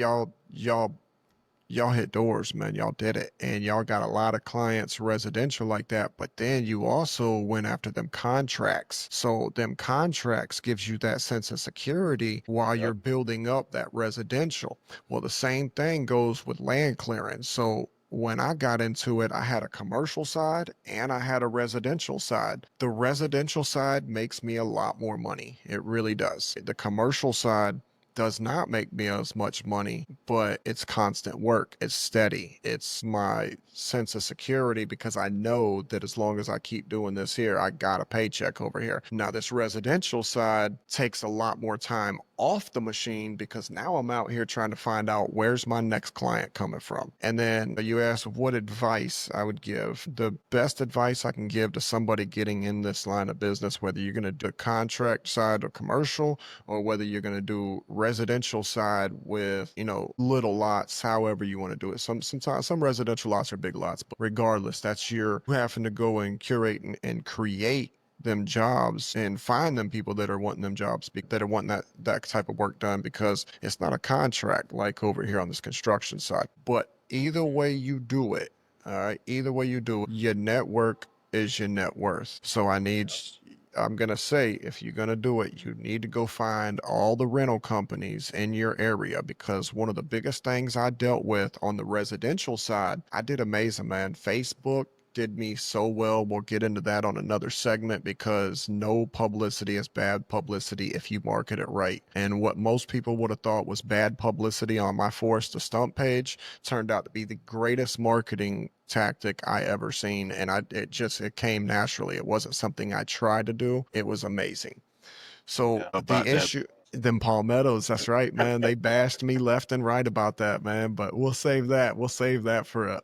Y'all hit doors, man. Y'all did it. And y'all got a lot of clients residential like that. But then you also went after them contracts. So them contracts gives you that sense of security while you're Yep. building up that residential. Well, the same thing goes with land clearance. So when I got into it, I had a commercial side and I had a residential side. The residential side makes me a lot more money. It really does. The commercial side does not make me as much money, but it's constant work. It's steady. It's my sense of security because I know that as long as I keep doing this here, I got a paycheck over here. Now, this residential side takes a lot more time off the machine because now I'm out here trying to find out where's my next client coming from. And then you asked what advice I would give. The best advice I can give to somebody getting in this line of business, whether you're going to do contract side or commercial, or whether you're going to do residential side with, little lots, however you want to do it. Sometimes some residential lots are big lots, but regardless, that's your having to go and curate and create them jobs and find them people that are wanting them jobs, that are wanting that type of work done, because it's not a contract like over here on this construction side. But either way you do it, all right, either way you do it, your network is your net worth. So I'm going to say, if you're going to do it, you need to go find all the rental companies in your area, because one of the biggest things I dealt with on the residential side, I did amazing, man. Facebook did me so well. We'll get into that on another segment, because no publicity is bad publicity if you market it right. And what most people would have thought was bad publicity on my Forest to Stump page turned out to be the greatest marketing tactic I ever seen. And it came naturally. It wasn't something I tried to do. It was amazing. So Yeah, the about that. issue, them palmettos, that's right, man. They bashed me left and right about that, man. But we'll save that. We'll save that for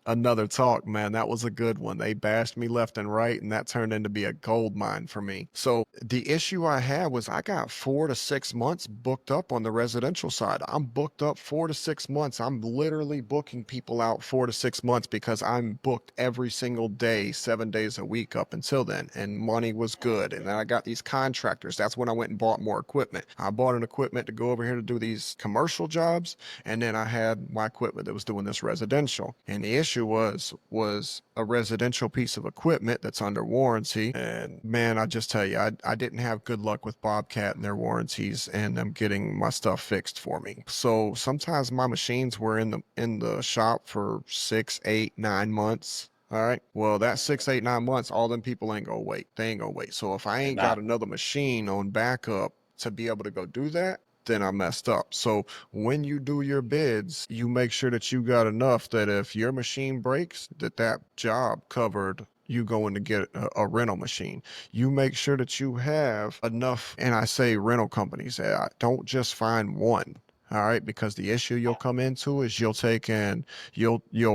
another talk, man. That was a good one. They bashed me left and right, and that turned into be a gold mine for me. So the issue I had was I got 4 to 6 months booked up on the residential side. I'm booked up 4 to 6 months. I'm literally booking people out 4 to 6 months because I'm booked every single day, 7 days a week up until then, and money was good. And then I got these contractors. That's when I went and bought more equipment. I bought an equipment to go over here to do these commercial jobs, and then I had my equipment that was doing this residential. And the issue was a residential piece of equipment that's under warranty. And man, I just tell you, I didn't have good luck with Bobcat and their warranties and them getting my stuff fixed for me. So sometimes my machines were in the shop for 6, 8, 9 months. All right. Well, that 6, 8, 9 months, all them people ain't gonna wait. They ain't gonna wait. So if I They ain't got not. another machine on backup to be able to go do that, then I messed up. So when you do your bids, you make sure that you got enough that if your machine breaks, that job covered you going to get a rental machine. You make sure that you have enough, and I say rental companies, don't just find one. All right, because the issue you'll come into is you'll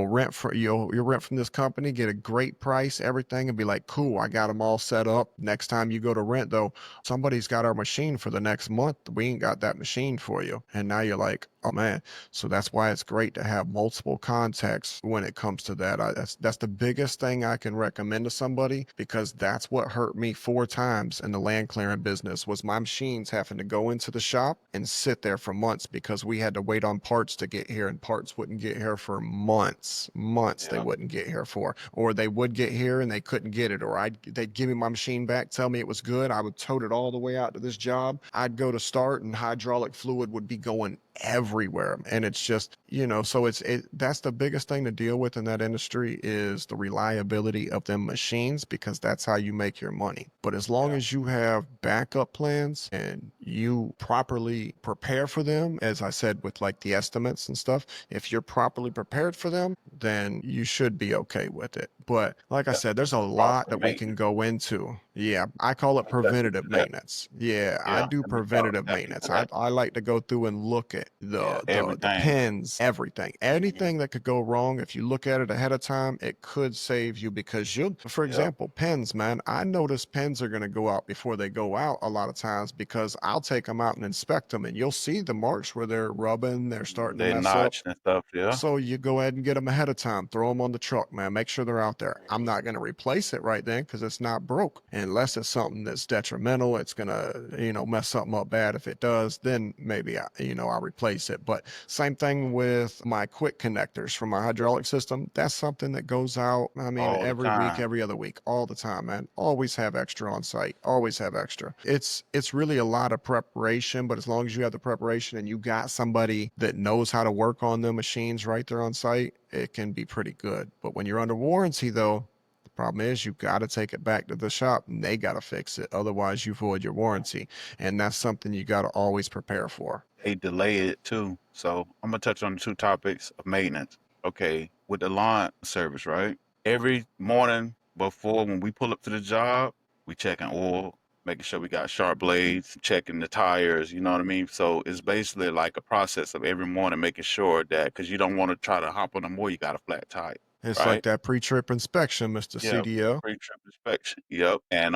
rent from this company, get a great price, everything, and be like, cool, I got them all set up. Next time you go to rent, though, somebody's got our machine for the next month. We ain't got that machine for you. And now you're like, oh man. So that's why it's great to have multiple contacts when it comes to that. That's the biggest thing I can recommend to somebody, because that's what hurt me 4 times in the land clearing business, was my machines having to go into the shop and sit there for months because we had to wait on parts to get here, and parts wouldn't get here for months. They Yeah. wouldn't get here for, or they would get here and they couldn't get it, or they'd give me my machine back, tell me it was good. I would tote it all the way out to this job. I'd go to start and hydraulic fluid would be going everywhere. And it's just, so that's the biggest thing to deal with in that industry, is the reliability of them machines, because that's how you make your money. But as long Yeah. as you have backup plans and you properly prepare for them, as I said, with like the estimates and stuff, if you're properly prepared for them, then you should be okay with it. But like I Yeah. said, there's a lot Proper that we can maintenance. go into. Yeah, I call it That's what preventative you said. maintenance. Yeah, I Yeah. do Let me talk. preventative Thank you maintenance. for I, that. I like to go through and look at Yeah. the Everything. pins, everything. Anything that could go wrong, if you look at it ahead of time, it could save you, because for Yeah. example, pens, man, I notice pens are going to go out before they go out a lot of times, because I'll take them out and inspect them, and you'll see the marks where they're rubbing, they're starting to They mess up. notched and stuff. Yeah. So you go ahead and get them ahead of time, throw them on the truck, man. Make sure they're out there. I'm not going to replace it right then because it's not broke. Unless it's something that's detrimental, it's going to, mess something up bad. If it does, then maybe I'll replace it. But same thing with my quick connectors from my hydraulic system. That's something that goes out, I mean, All the every week, time. every other week, all the time, man. Always have extra on site. Always have extra. It's really a lot of preparation, but as long as you have the preparation and you got somebody that knows how to work on the machines right there on site, it can be pretty good. But when you're under warranty, though, the problem is you got to take it back to the shop and they got to fix it. Otherwise, you void your warranty. And that's something you got to always prepare for. They delay it too. So I'm gonna touch on the 2 topics of maintenance. Okay, with the lawn service, right? Every morning before when we pull up to the job, we checking oil, making sure we got sharp blades, checking the tires, you know what I mean? So it's basically like a process of every morning making sure that, because you don't want to try to hop on the more, you got a flat tire, It's like right? that pre-trip inspection, Mr. Yeah, CDL. pre-trip inspection. Yep. And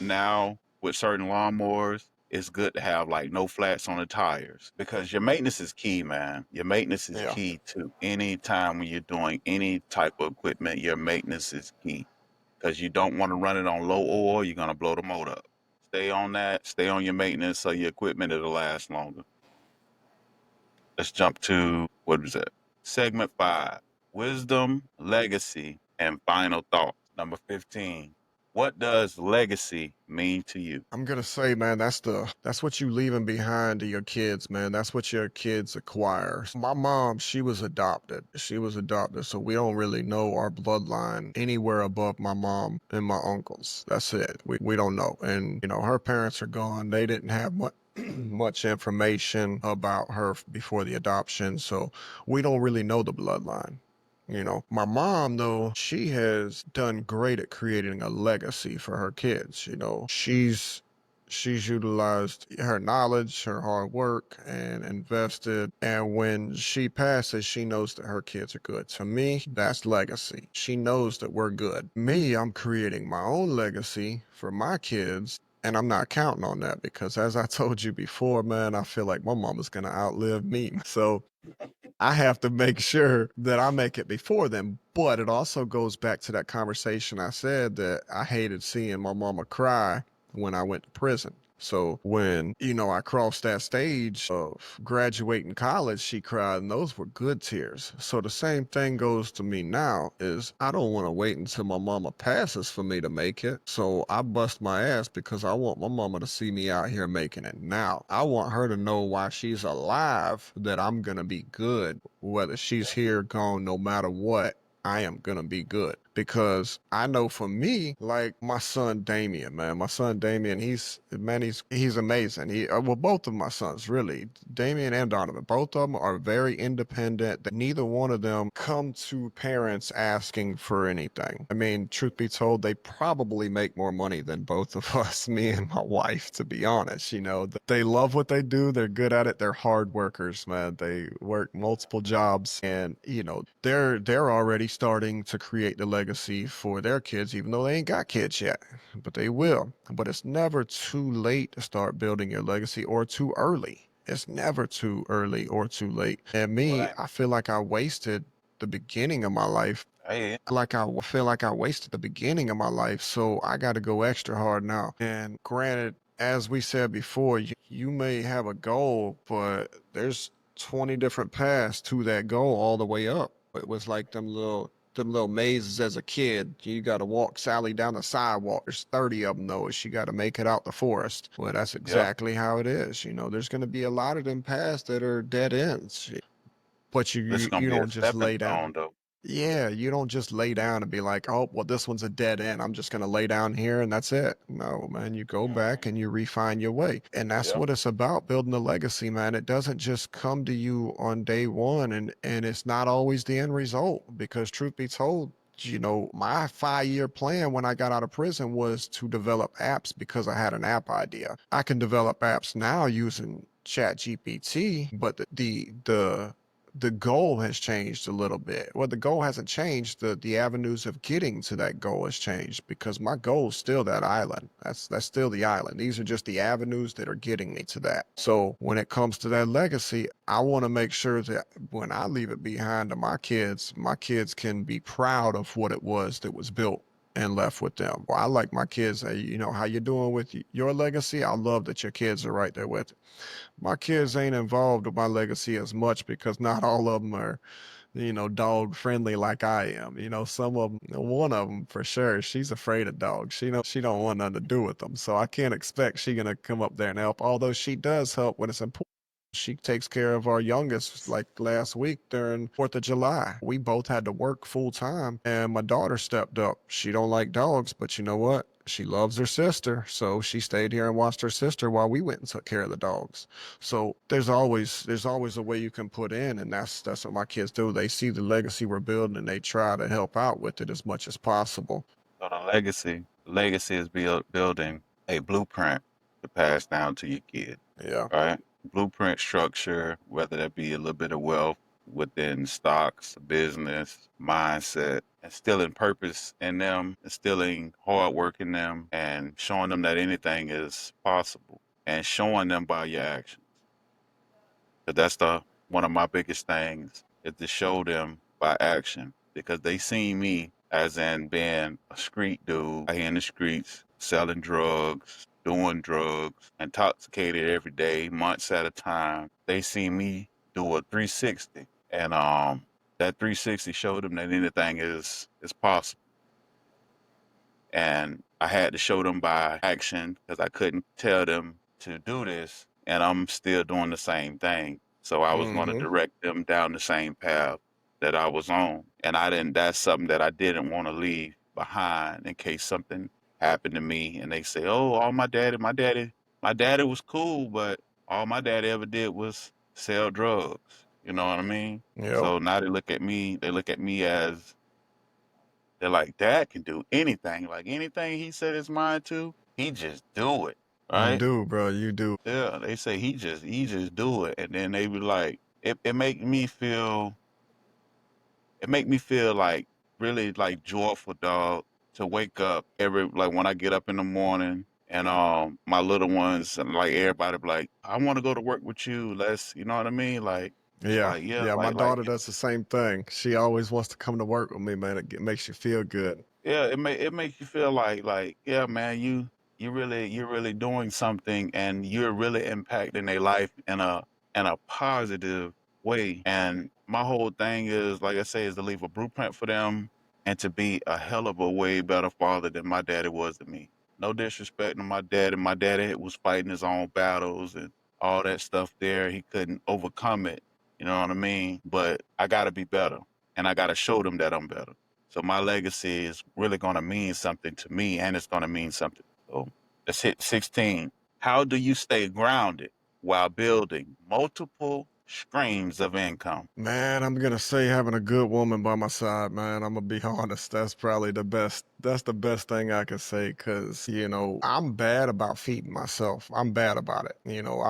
now with certain lawnmowers, it's good to have like no flats on the tires, because your maintenance is key, man. Your maintenance is Yeah. key to any time when you're doing any type of equipment. Your maintenance is key, because you don't want to run it on low oil. You're gonna blow the motor up. Stay on that. Stay on your maintenance so your equipment it'll last longer. Let's jump to, what is it? Segment 5: Wisdom, Legacy, and Final Thoughts. Number 15. What does legacy mean to you? I'm gonna say, man, that's what you leaving behind to your kids, man. That's what your kids acquire. My mom, she was adopted. She was adopted, so we don't really know our bloodline anywhere above my mom and my uncles. That's it. We don't know. And her parents are gone. They didn't have much much information about her before the adoption, so we don't really know the bloodline. My mom, though, she has done great at creating a legacy for her kids. She's utilized her knowledge, her hard work, and invested. And when she passes, she knows that her kids are good. To me, that's legacy. She knows that we're good. Me, I'm creating my own legacy for my kids. And I'm not counting on that because, as I told you before, man, I feel like my mama's going to outlive me. So I have to make sure that I make it before them. But it also goes back to that conversation I said that I hated seeing my mama cry when I went to prison. So when, I crossed that stage of graduating college, she cried, and those were good tears. So the same thing goes to me now is I don't want to wait until my mama passes for me to make it. So I bust my ass because I want my mama to see me out here making it now. I want her to know while she's alive that I'm going to be good, whether she's here, gone, no matter what. I am gonna be good because I know for me, like my son Damien, man, he's amazing. Well, both of my sons, really, Damien and Donovan, both of them are very independent. Neither one of them come to parents asking for anything. I mean, truth be told, they probably make more money than both of us, me and my wife, to be honest. They love what they do. They're good at it. They're hard workers, man. They work multiple jobs, and they're already starting to create the legacy for their kids, even though they ain't got kids yet, but they will. But it's never too late to start building your legacy, or too early. It's never too early or too late. And me, Right. I feel like I wasted the beginning of my life. Hey, I feel like I wasted the beginning of my life, so I got to go extra hard now. And granted, as we said before, you may have a goal, but there's 20 different paths to that goal all the way up. It was like them little mazes as a kid. You got to walk Sally down the sidewalk. There's 30 of them though. She got to make it out the forest. Well, that's yep. exactly how it is. There's going to be a lot of them paths that are dead ends, but you This is you, gonna you be a don't just stepping lay down. stone, though. Yeah, you don't just lay down and be like, oh, well, this one's a dead end. I'm just going to lay down here and that's it. No, man, you go back and you refine your way. And that's Yep. what it's about, building a legacy, man. It doesn't just come to you on day one, and it's not always the end result because, truth be told, my 5-year plan when I got out of prison was to develop apps because I had an app idea. I can develop apps now using Chat GPT, but the goal has changed a little bit. Well, the goal hasn't changed. The avenues of getting to that goal has changed because my goal is still that island. That's still the island. These are just the avenues that are getting me to that. So when it comes to that legacy, I want to make sure that when I leave it behind to my kids can be proud of what it was that was built and left with them. Well, I like my kids. How you doing with your legacy? I love that your kids are right there with it. My kids ain't involved with my legacy as much because not all of them are, dog friendly like I am. Some of them, one of them for sure, she's afraid of dogs. She don't want nothing to do with them. So I can't expect she gonna come up there and help. Although she does help when it's important. She takes care of our youngest like last week during 4th of July. We both had to work full time and my daughter stepped up. She don't like dogs, but you know what? She loves her sister. So she stayed here and watched her sister while we went and took care of the dogs. So there's always a way you can put in, and that's what my kids do. They see the legacy we're building and they try to help out with it as much as possible. So the legacy is building a blueprint to pass down to your kid, Yeah. right? Blueprint structure, whether that be a little bit of wealth within stocks, business, mindset, instilling purpose in them, instilling hard work in them, and showing them that anything is possible, and showing them by your actions. But that's the one of my biggest things is to show them by action because they see me as in being a street dude out here in the streets selling drugs, doing drugs, intoxicated every day, months at a time. They see me do a 360, and that 360 showed them that anything is possible. And I had to show them by action because I couldn't tell them to do this, and I'm still doing the same thing. So I was going to Mm-hmm. direct them down the same path that I was on, and I didn't. That's something that I didn't want to leave behind in case something happened to me, and they say, "Oh, all my daddy was cool, but all my daddy ever did was sell drugs." You know what I mean? Yep. So now they look at me. They look at me as they're like, Dad can do anything. Like anything he set his mind to, he just do it. You Right? do, bro. You do. Yeah. They say he just do it. And then they be like, it make me feel like really like joyful, dog, to wake up every like when I get up in the morning and my little ones and like everybody be like, I want to go to work with you. Let's you know what I mean? Like it's Yeah. like, yeah, Yeah. My like daughter does the same thing. She always wants to come to work with me, man. Makes you feel good. yeah, it makes you feel like yeah, man, you're really doing something and you're really impacting their life in a positive way. And my whole thing is, like I say, is to leave a blueprint for them and to be a hell of a way better father than my daddy was to me. No disrespect to my daddy. My daddy was fighting his own battles and all that stuff there. He couldn't overcome it. You know what I mean? But I gotta be better. And I gotta show them that I'm better. So my legacy is really going to mean something to me and it's going to mean something. So let's hit 16. How do you stay grounded while building multiple streams of income? Man, I'm gonna say having a good woman by my side, man. I'm gonna be honest. That's probably the best. That's the best thing I can say, because I'm bad about feeding myself. I'm bad about it.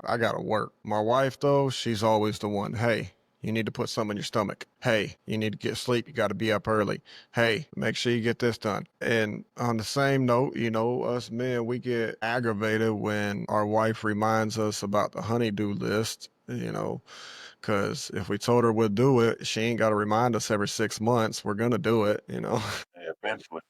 I gotta work. My wife, though, she's always the one. Hey, you need to put something in your stomach. Hey, you need to get sleep. You got to be up early. Hey, make sure you get this done. And on the same note, us men, we get aggravated when our wife reminds us about the honeydew list. Because if we told her we'll do it, she ain't got to remind us every 6 months. We're going to do it. Yeah, eventually.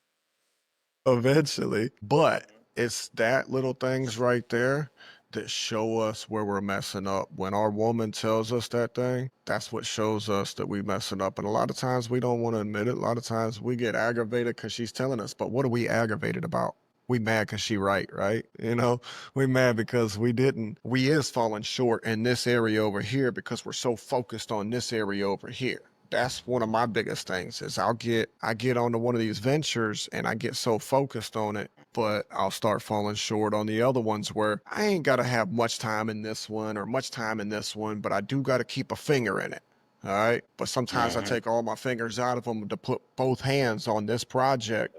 Eventually. But Mhm. it's that little things right there that show us where we're messing up. When our woman tells us that thing, that's what shows us that we messing up. And a lot of times we don't want to admit it. A lot of times we get aggravated because she's telling us. But what are we aggravated about? We mad because she right? We mad because we is falling short in this area over here because we're so focused on this area over here. That's one of my biggest things is I get onto one of these ventures and I get so focused on it, but I'll start falling short on the other ones where I ain't got to have much time in this one or much time in this one, but I do got to keep a finger in it. All right. But sometimes I Mhm. take all my fingers out of them to put both hands on this project.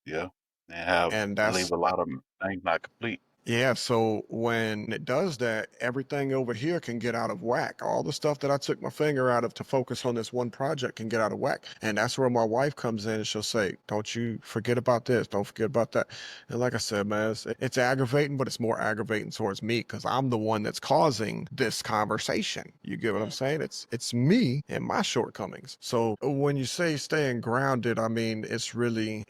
Yeah. Yeah. And And leave that's a lot of things not complete. Yeah, so when it does that, everything over here can get out of whack. All the stuff that I took my finger out of to focus on this one project can get out of whack. And that's where my wife comes in and she'll say, don't you forget about this. Don't forget about that. And like I said, man, it's aggravating, but it's more aggravating towards me because I'm the one that's causing this conversation. You get what I'm Mhm. saying? It's me and my shortcomings. So when you say staying grounded, I mean, it's really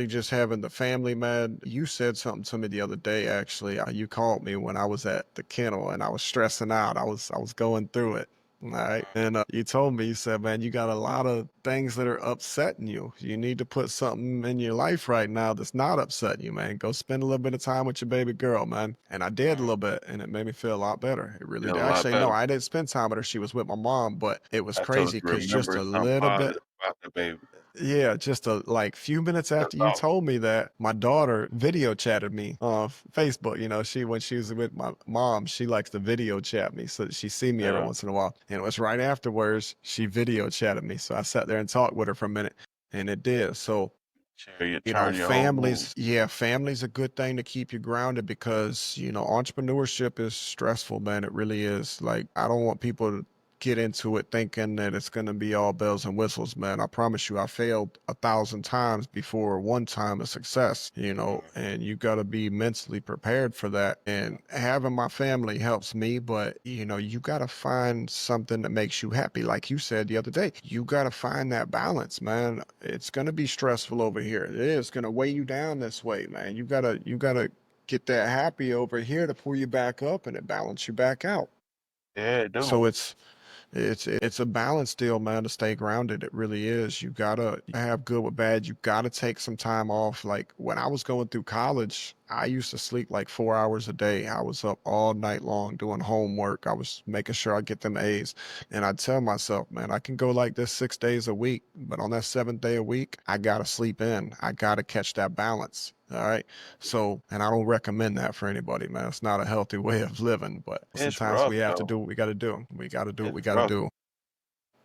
just having the family, man. You said something to me the other day, actually. You called me when I was at the kennel and I was stressing out. I was going through it. All right. And you told me, you said, man, you got a lot of things that are upsetting you. You need to put something in your life right now that's not upsetting you, man. Go spend a little bit of time with your baby girl, man. And I did a Mhm. little bit and it made me feel a lot better. It really Feel did. a lot Actually, no, better. I didn't spend time with her. She was with my mom, but it was I told crazy you because just remember a something little bit, positive about the baby. yeah, just a like few minutes That's after you all. told me that, my daughter video chatted me on Facebook. She when she was with my mom, she likes to video chat me so that she see me every Yeah. once in a while. And it was right afterwards she video chatted me. So I sat there and talked with her for a minute, and it did. So Turn your whole mood. Family's a good thing to keep you grounded because, entrepreneurship is stressful, man. It really is. Like, I don't want people to get into it thinking that it's going to be all bells and whistles, man. I promise you, I failed 1,000 times before one time a success, and you got to be mentally prepared for that. And having my family helps me, but, you got to find something that makes you happy. Like you said the other day, you got to find that balance, man. It's going to be stressful over here. It is going to weigh you down this way, man. You got to get that happy over here to pull you back up and it balance you back out. Yeah, it do. So it's a balance deal, man, to stay grounded. It really is. You gotta have good with bad. You gotta take some time off. Like when I was going through college, I used to sleep like 4 hours a day. I was up all night long doing homework. I was making sure I get them A's. And I tell myself, man, I can go like this 6 days a week, but on that seventh day a week, I gotta sleep in. I gotta catch that balance. All right. So, and I don't recommend that for anybody, man. It's not a healthy way of living, but It's sometimes rough we have to though. do what we got to do. We got to do what It's we got to rough do.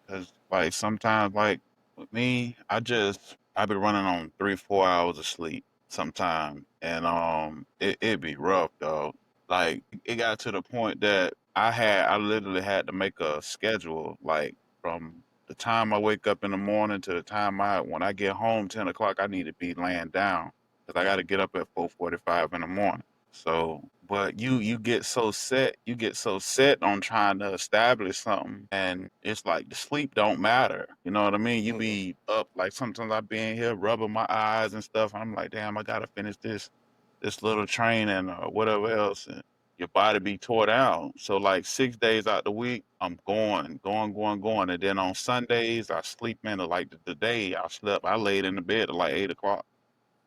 because like sometimes like with me, I be running on 3 4 hours of sleep sometimes, and it be rough though. Like it got to the point that I literally had to make a schedule like from the time I wake up in the morning to the time when I get home 10 o'clock I need to be laying down because I got to get up at 4:45 in the morning. So, but you get so set on trying to establish something, and it's like the sleep don't matter. You know what I mean? You Mm-mm. be up like sometimes I be in here rubbing my eyes and stuff. And I'm like, damn, I gotta finish this little training or whatever else, and your body be tore down. So like 6 days out the week, I'm going, and then on Sundays I sleep in. Like the day I slept, I laid in the bed at like 8 o'clock,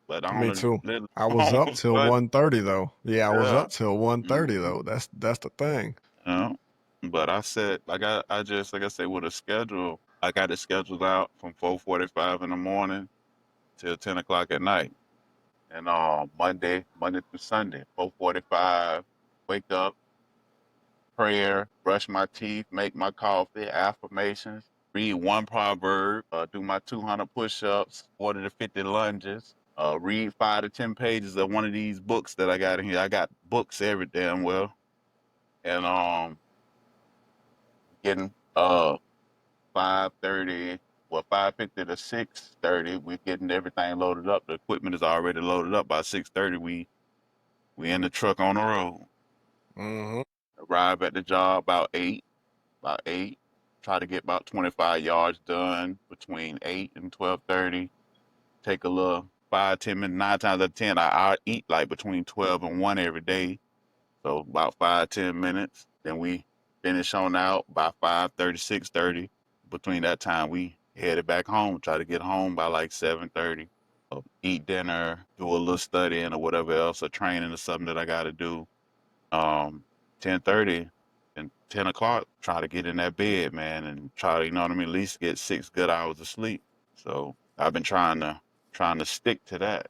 but I Me only too. literally I was up almost till studied. 1:30 though. Yeah, I was Yeah. up till 1:30 Mhm. though. That's the thing. Yeah. But I said, I just, like I said, with a schedule, I got it scheduled out from 4:45 in the morning till 10 o'clock at night. And Monday through Sunday, 4:45, wake up, prayer, brush my teeth, make my coffee, affirmations, read one proverb, do my 200 push-ups, 40 to 50 lunges, read 5 to 10 pages of one of these books that I got in here. I got books every damn well, and getting 5:30, well 5:50 to 6:30. We're getting everything loaded up. The equipment is already loaded up. By 6:30, we in the truck on the road. Hmm. Arrive at the job about eight. Try to get about 25 yards done between 8 and 12:30. Take a little 5 10 minutes. 9 times out of 10, I eat like between 12 and 1 every day. So about 5 10 minutes. Then we finish on out by 5:30 6:30. Between that time, we headed back home. Try to get home by like 7:30. Eat dinner, do a little studying or whatever else, or training or something that I got to do. 10:30 and 10 o'clock. Try to get in that bed, man, and try to, you know what I mean, at least get 6 good hours of sleep. So I've been trying to stick to that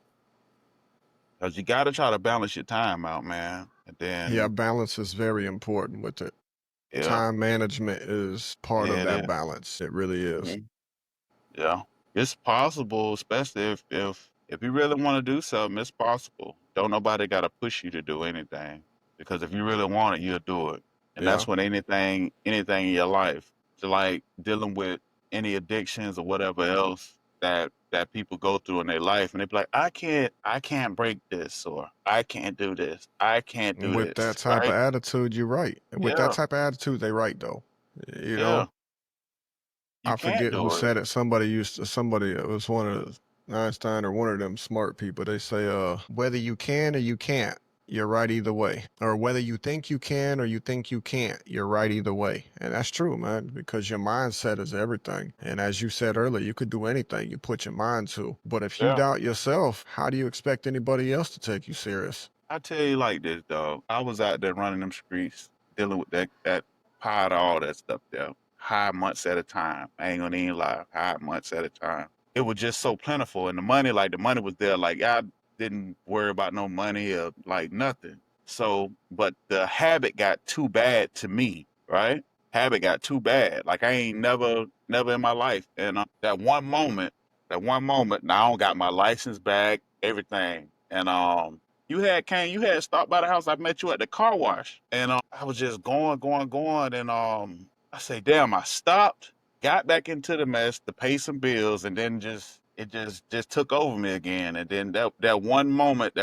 because you got to try to balance your time out, man. And Yeah, then balance is very important with it. yeah, Time management is part of yeah, it that is. balance. It really is. Mhm. Yeah, it's possible, especially if you really want to do something, it's possible. Don't nobody got to push you to do anything because if you really want it, you'll do it. And Yeah. that's what anything in your life, to like dealing with any addictions or whatever else that people go through in their life, and they be like, I can't break this, or I can't do this, I can't do With that this, type of right? attitude, you're right. With that Yeah, type of attitude, they right though. You yeah, know, you I can't forget who do it. said it. Somebody, it was one of Einstein or one of them smart people. They say, whether you can or you can't, you're right either way. Or whether you think you can or you think you can't, you're right either way. And that's true, man, because your mindset is everything. And as you said earlier, you could do anything you put your mind to. But if you Yeah. doubt yourself, how do you expect anybody else to take you serious? I tell you like this, dog. I was out there running them streets, dealing with that pot, all that stuff there, high months at a time. I ain't gonna even lie, high months at a time. It was just so plentiful, and the money was there. Like I didn't worry about no money or like nothing. So, but the habit got too bad to me, right? Habit got too bad. Like I ain't never in my life, and that one moment. That one moment. Now I don't got my license back, everything. And you had stopped by the house. I met you at the car wash, and I was just going, and I say, damn, I stopped, got back into the mess to pay some bills, and then it just took over me again. And then that one moment,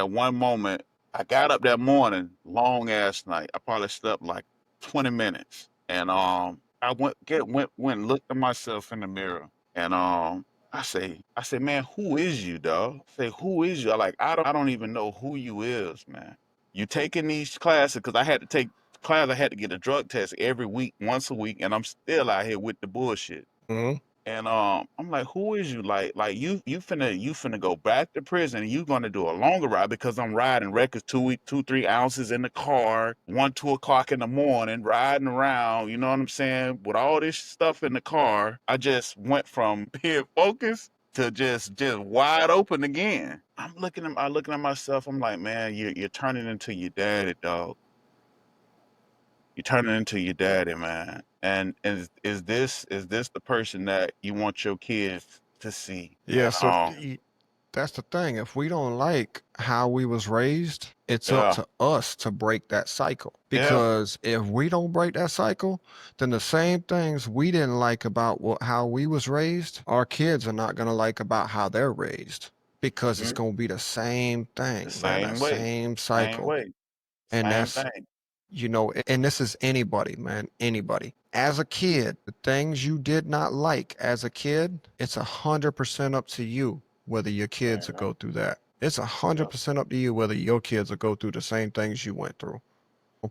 I got up that morning, long ass night. I probably slept like 20 minutes, and I went and looked at myself in the mirror, and I say, man, who is you, dog? I say, who is you? I don't even know who you is, man. You taking these classes because I had to take class. I had to get a drug test every week, once a week, and I'm still out here with the bullshit. Mm-hmm. And I'm like, who is you? Like you finna go back to prison and you gonna do a longer ride because I'm riding records 3 ounces in the car, 2 o'clock in the morning, riding around, you know what I'm saying? With all this stuff in the car, I just went from being focused to just wide open again. I'm looking at myself, I'm like, man, you're turning into your daddy, dog. You're turning into your daddy, man. And is this the person that you want your kids to see? Yeah, And so that's the thing. If we don't like how we was raised, it's up yeah, to us to break that cycle. yeah, Because if we don't break that cycle, then the same things we didn't like about how we was raised, our kids are not gonna like about how they're raised. Because it's hmm gonna be the same the thing, man, that same way, same same cycle. way, And same that's, thing. and this is anybody, man, anybody. As a kid, the things you did not like as a kid, it's 100% up to you whether your kids will Mhm. go through that. It's a hundred Yeah. percent up to you whether your kids will go through the same things you went through.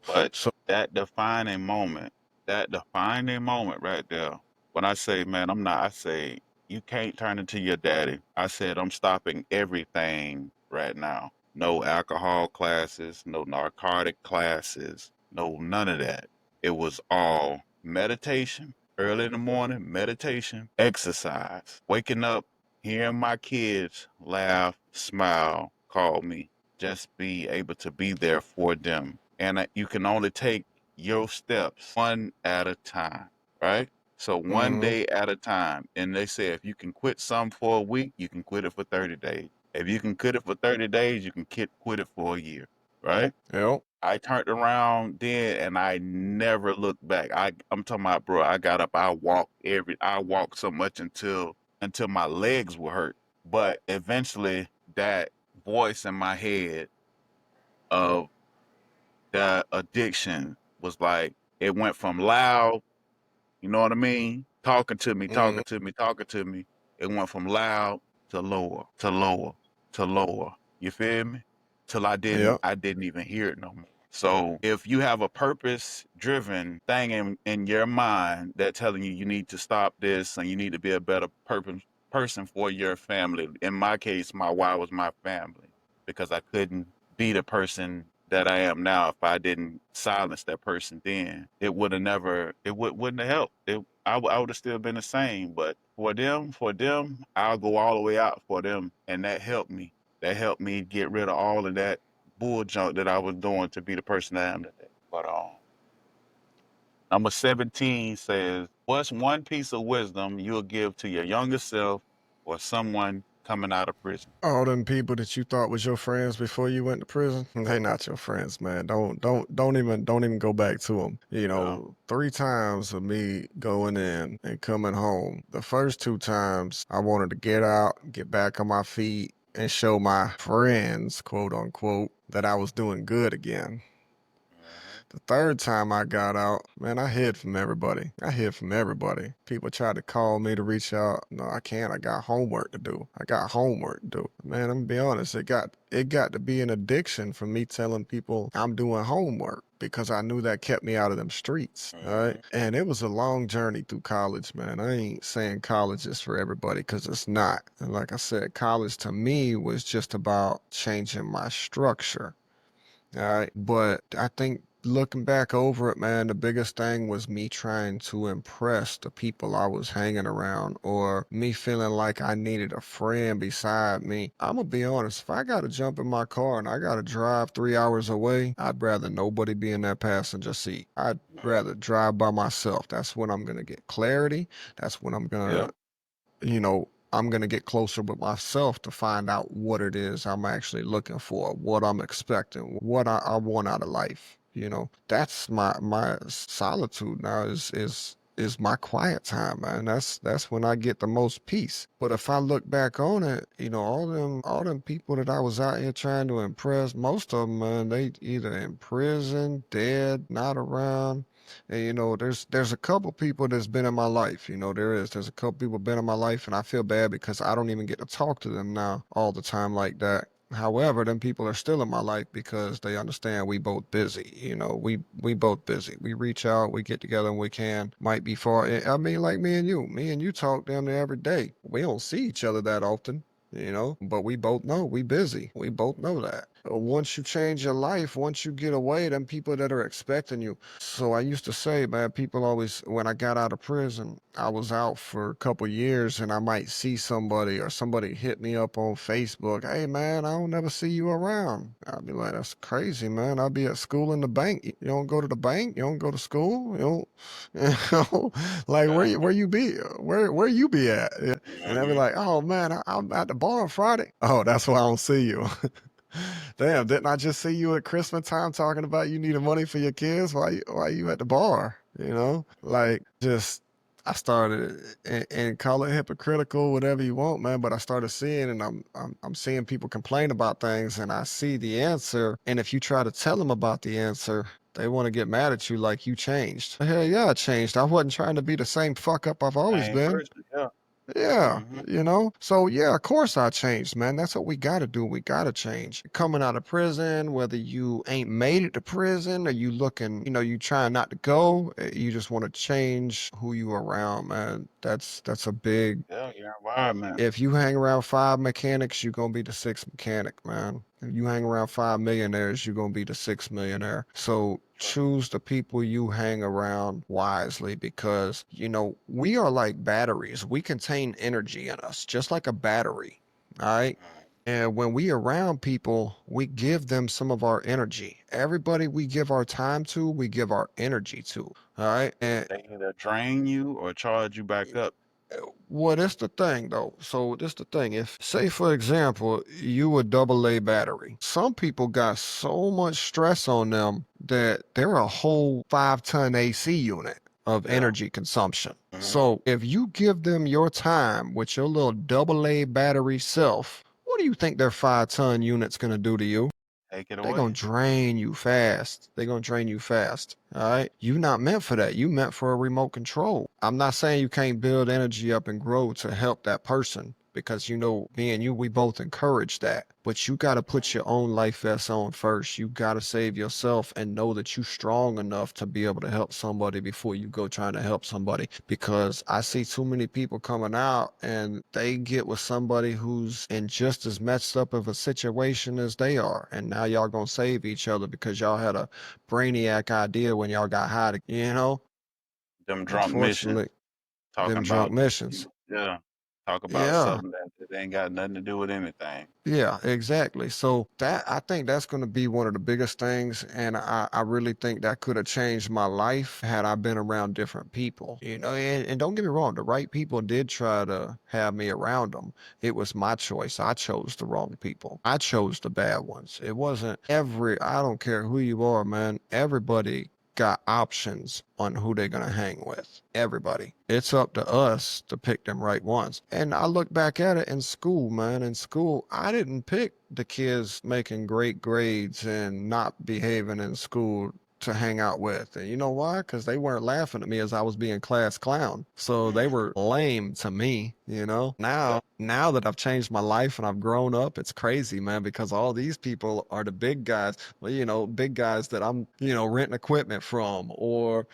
But So, that defining moment right there, when I say, man, I say, you can't turn into your daddy. I said, I'm stopping everything right now. No alcohol classes, no narcotic classes, no none of that. It was all meditation, early in the morning, meditation, exercise, waking up, hearing my kids laugh, smile, call me, just be able to be there for them. And you can only take your steps one at a time, right? So one mm-hmm. day at a time. And they say if you can quit some for a week, you can quit it for 30 days. If you can quit it for 30 days, you can quit it for a year, right? Yep. I turned around then and I never looked back. I'm talking about, bro, I got up, I walked so much until my legs were hurt. But eventually that voice in my head of the addiction was like, it went from loud, you know what I mean? Talking to me, Mm-hmm. talking to me, talking to me. It went from loud to lower, to lower, to lower. You feel me? Till Yep. I didn't even hear it no more. So if you have a purpose driven thing in your mind that telling you need to stop this and you need to be a better person for your family. In my case, my why was my family because I couldn't be the person that I am now if I didn't silence that person then. It would have never wouldn't have helped. I would have still been the same. But for them, I'll go all the way out for them. And that helped me. That helped me get rid of all of that bull junk that I was doing to be the person I am today. But number 17 says, what's one piece of wisdom you'll give to your younger self or someone coming out of prison? All them people that you thought was your friends before you went to prison, they not your friends, man. Don't even go back to them. Yeah. 3 times of me going in and coming home. The first 2 times I wanted to get out, get back on my feet, and show my friends, quote unquote, that I was doing good again. Mhm. The third time I got out, man, I hid from everybody. I hid from everybody. People tried to call me to reach out. No, I can't. I got homework to do. I got homework to do. Man, I'm gonna be honest. It got to be an addiction for me telling people I'm doing homework because I knew that kept me out of them streets. All right. Mhm. And it was a long journey through college, man. I ain't saying college is for everybody because it's not. And like I said, college to me was just about changing my structure. All right. But I think looking back over it, man, the biggest thing was me trying to impress the people I was hanging around or me feeling like I needed a friend beside me. I'm going to be honest. If I got to jump in my car and I got to drive 3 hours away, I'd rather nobody be in that passenger seat. I'd Yeah. rather drive by myself. That's when I'm going to get clarity. That's when I'm going Yep. to, you know, I'm going to get closer with myself to find out what it is I'm actually looking for, what I'm expecting, what I want out of life. That's my solitude now is my quiet time, man. That's when I get the most peace. But if I look back on it, all them people that I was out here trying to impress, most of them, man, they either in prison, dead, not around. And there's a couple people that's been in my life. There's a couple people been in my life, and I feel bad because I don't even get to talk to them now all the time like that. However, them people are still in my life because they understand we both busy. We both busy. We reach out, we get together when we can. Might be far. I mean, like me and you talk damn near every day. We don't see each other that often. But we both know we busy. We both know that. Once you change your life, once you get away, them people that are expecting you. So I used to say, man, people always, when I got out of prison, I was out for a couple years and I might see somebody or somebody hit me up on Facebook. Hey, man, I don't never see you around. I'd be like, that's crazy, man. I'll be at school in the bank. You don't go to the bank. You don't go to school. You know, like Yeah. where you be? Where you be at? Yeah. And they'll be Mhm. like, oh, man, I'm at the bar on Friday. Oh, that's why I don't see you. Damn, didn't I just see you at Christmas time talking about you needing money for your kids? Why you at the bar? Like just I started and call it hypocritical, whatever you want, man. But I started seeing, and I'm seeing people complain about things, and I see the answer. And if you try to tell them about the answer, they want to get mad at you like you changed. Hell yeah, I changed. I wasn't trying to be the same fuck up I've always Same been. person. Yeah. Yeah, Hmm. So yeah, of course I changed, man. That's what we gotta do. We gotta change. Coming out of prison, whether you ain't made it to prison or you looking, you trying not to go, you just want to change who you around, man. That's a big. Yeah. Your environment. If you hang around five mechanics, you're gonna be the sixth mechanic, man. If you hang around five millionaires, you're gonna be the sixth millionaire. So Sure. choose the people you hang around wisely because, we are like batteries. We contain energy in us, just like a battery. All right. And when we around people, we give them some of our energy. Everybody we give our time to, we give our energy to. All right. And They either drain you or charge you back up. well, that's the thing though. So that's the thing. If say for example, you a double A battery, some people got so much stress on them that they're a whole 5 ton AC unit of Yeah. energy consumption. Hmm. So if you give them your time with your little double A battery self, what do you think their 5 ton unit's gonna do to you? Take it They gonna away. drain you fast. They gonna drain you fast. All right. You not meant for that. You meant for a remote control. I'm not saying you can't build energy up and grow to help that person because me and you, we both encourage that. But you gotta put your own life vest on first. You gotta save yourself and know that you're strong enough to be able to help somebody before you go trying to help somebody. Because I see too many people coming out and they get with somebody who's in just as messed up of a situation as they are. And now y'all gonna save each other because y'all had a brainiac idea when y'all got high. Them drunk missions. Unfortunately, them Talking drunk about missions. yeah. Talk about Yeah. something that ain't got nothing to do with anything. Yeah, exactly. So that I think that's going to be one of the biggest things, and I really think that could have changed my life had I been around different people. And don't get me wrong, the right people did try to have me around them. It was my choice. I chose the wrong people. I chose the bad ones. It wasn't I don't care who you are, man. Everybody got options on who they're going to hang with. Everybody. It's up to us to pick them right ones. And I look back at it in school, man. In school, I didn't pick the kids making great grades and not behaving in school to hang out with. And you know why? Because they weren't laughing at me as I was being class clown. So they Hmm. were lame to me. Yeah. Now that I've changed my life and I've grown up, it's crazy, man, because all these people are the big guys. Well, big guys that I'm, renting equipment from or,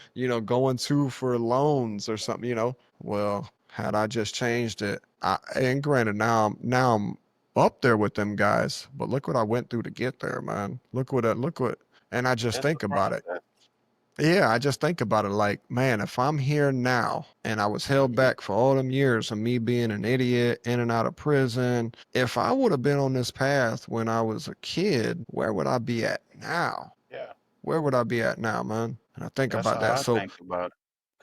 going to for loans or something. Well, had I just changed it, and granted, now I'm up there with them guys, but look what I went through to get there, man. And I just It's a think about it. process. Yeah, I just think about it like, man, if I'm here now and I was held Hmm. back for all them years of me being an idiot in and out of prison, if I would have been on this path when I was a kid, where would I be at now? Yeah. Where would I be at now, man? And I think That's about how that. I So, think about it.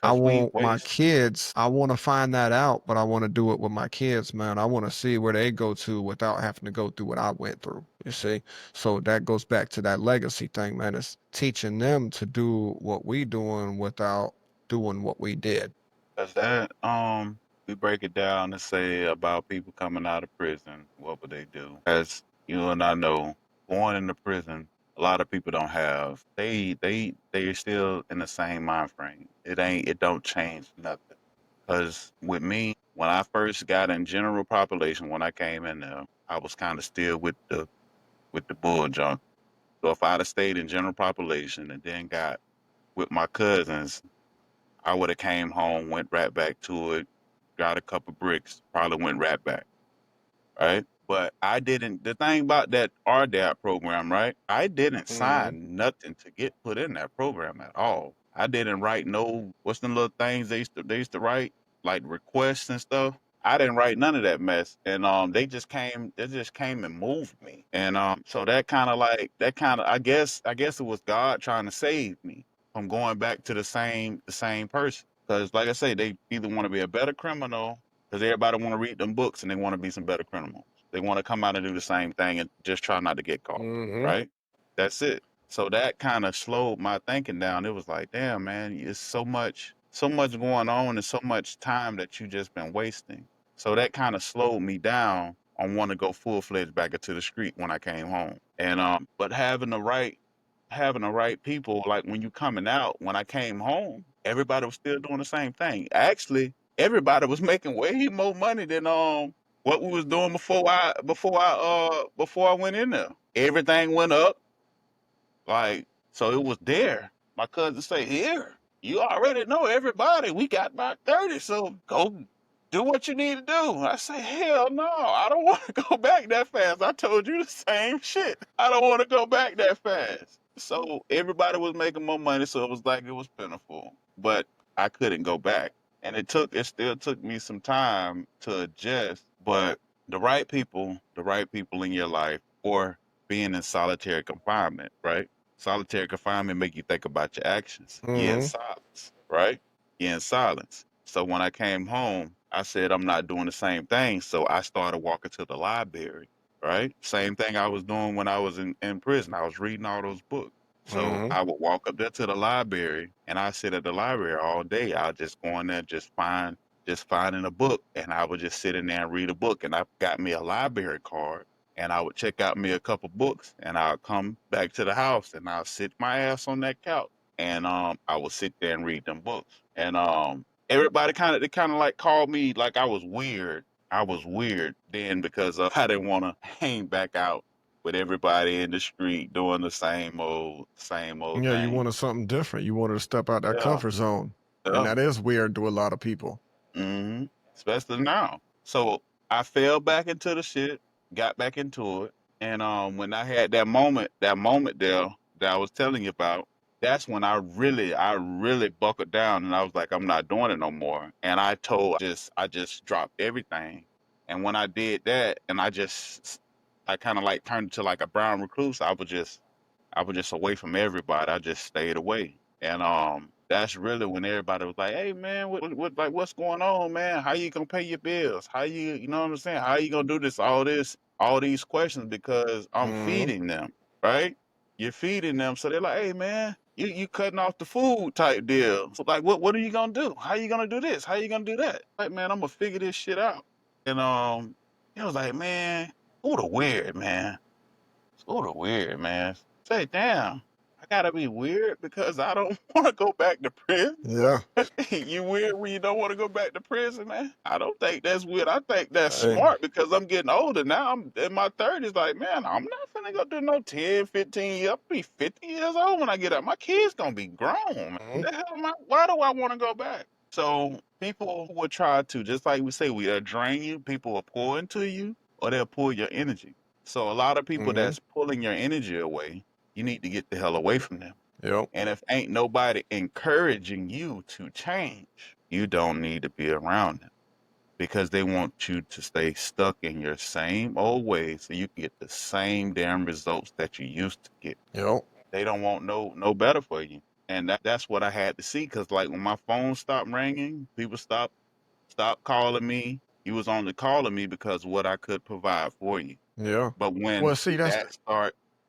I because we want my waste. kids, I want to find that out, but I want to do it with my kids, man. I want to see where they go to without having to go through what I went through, you see? So that goes back to that legacy thing, man. It's teaching them to do what we doing without doing what we did. Because we break it down to say about people coming out of prison, what would they do? As you and I know, going into prison, a lot of people don't have. They're still in the same mind frame. It don't change nothing. Because with me, when I first got in general population, when I came in there, I was kind of still with the bull junk. So if I'd have stayed in general population and then got with my cousins, I would have came home, went right back to it, got a couple bricks, probably went right back, right? But I didn't. The thing about that RDAP program, right? I didn't Hmm. sign nothing to get put in that program at all. I didn't write no. What's the little things they used to write, like requests and stuff. I didn't write none of that mess, and they just came and moved me, and so that kind of I guess it was God trying to save me from going back to the same person. Because like I say, they either want to be a better criminal, because everybody want to read them books and they want to be some better criminals. They want to come out and do the same thing and just try not to get caught, Hmm. right? That's it. So that kind of slowed my thinking down. It was like, damn, man, it's so much going on and so much time that you just been wasting. So that kind of slowed me down on want to go full fledged back into the street when I came home. And but having the right people, like when you coming out, when I came home, everybody was still doing the same thing. Actually, everybody was making way more money than what we was doing before I went in there. Everything went up, like, so it was there. My cousin say, here, you already know everybody. We got about 30, so go do what you need to do. I say, hell no, I don't want to go back that fast. I told you the same shit. I don't want to go back that fast. So everybody was making more money, so it was like it was pitiful. But I couldn't go back. And it still took me some time to adjust. But the right people in your life, or being in solitary confinement, right? Solitary confinement make you think about your actions. You're in Hmm. silence, right? You're in silence. So when I came home, I said I'm not doing the same thing. So I started walking to the library, right? Same thing I was doing when I was in prison. I was reading all those books. So Hmm. I would walk up there to the library and I sit at the library all day. I'll just go in there, just finding a book, and I would just sit in there and read a book. And I got me a library card, and I would check out me a couple books, and I'll come back to the house and I'll sit my ass on that couch, and I would sit there and read them books. And everybody kind of like called me like I was weird. I was weird then because I didn't want to hang back out with everybody in the street doing the same old Yeah, you thing. wanted something different. You wanted to step out that Yeah, comfort zone. And yeah. that is weird to a lot of people. hmm Especially now. So I fell back into the shit, got back into it, and when I had that moment there that I was telling you about, that's when I really buckled down, and I was like, I'm not doing it no more. And I just dropped everything. And when I did that, and I kind of like turned into like a brown recluse. I was just away from everybody. I just stayed away. And that's really when everybody was like, "Hey man, what like what's going on, man? How you gonna pay your bills? How you know what I'm saying? How you gonna do all these questions because I'm Hmm. feeding them, right? You're feeding them, so they're like, "Hey man, you cutting off the food type deal. So like what are you gonna do? How you gonna do this? How you gonna do that? Like, man, I'm gonna figure this shit out." And it was like, man, who the weird, man? Sort of weird, man. Say, damn, I gotta be weird because I don't want to go back to prison. Yeah. You weird when you don't want to go back to prison, man? I don't think that's weird. I think that's Hey. smart because I'm getting older now. I'm in my 30s. Like, man, I'm not finna go do no 10, 15 years. I'll be 50 years old when I get out. My kids gonna be grown, man. Mhm. The hell why do I want to go back? So people will try to, just like we say, we drain you. People will pour into you, or they'll pull your energy. So a lot of people Mhm. that's pulling your energy away, you need to get the hell away from them. Yep. And if ain't nobody encouraging you to change, you don't need to be around them because they want you to stay stuck in your same old ways so you can get the same damn results that you used to get. Yep. They don't want no better for you. And that's what I had to see. Cause like when my phone stopped ringing, people stopped calling me. You was only calling me because what I could provide for you. Yeah. But when Well, see, that's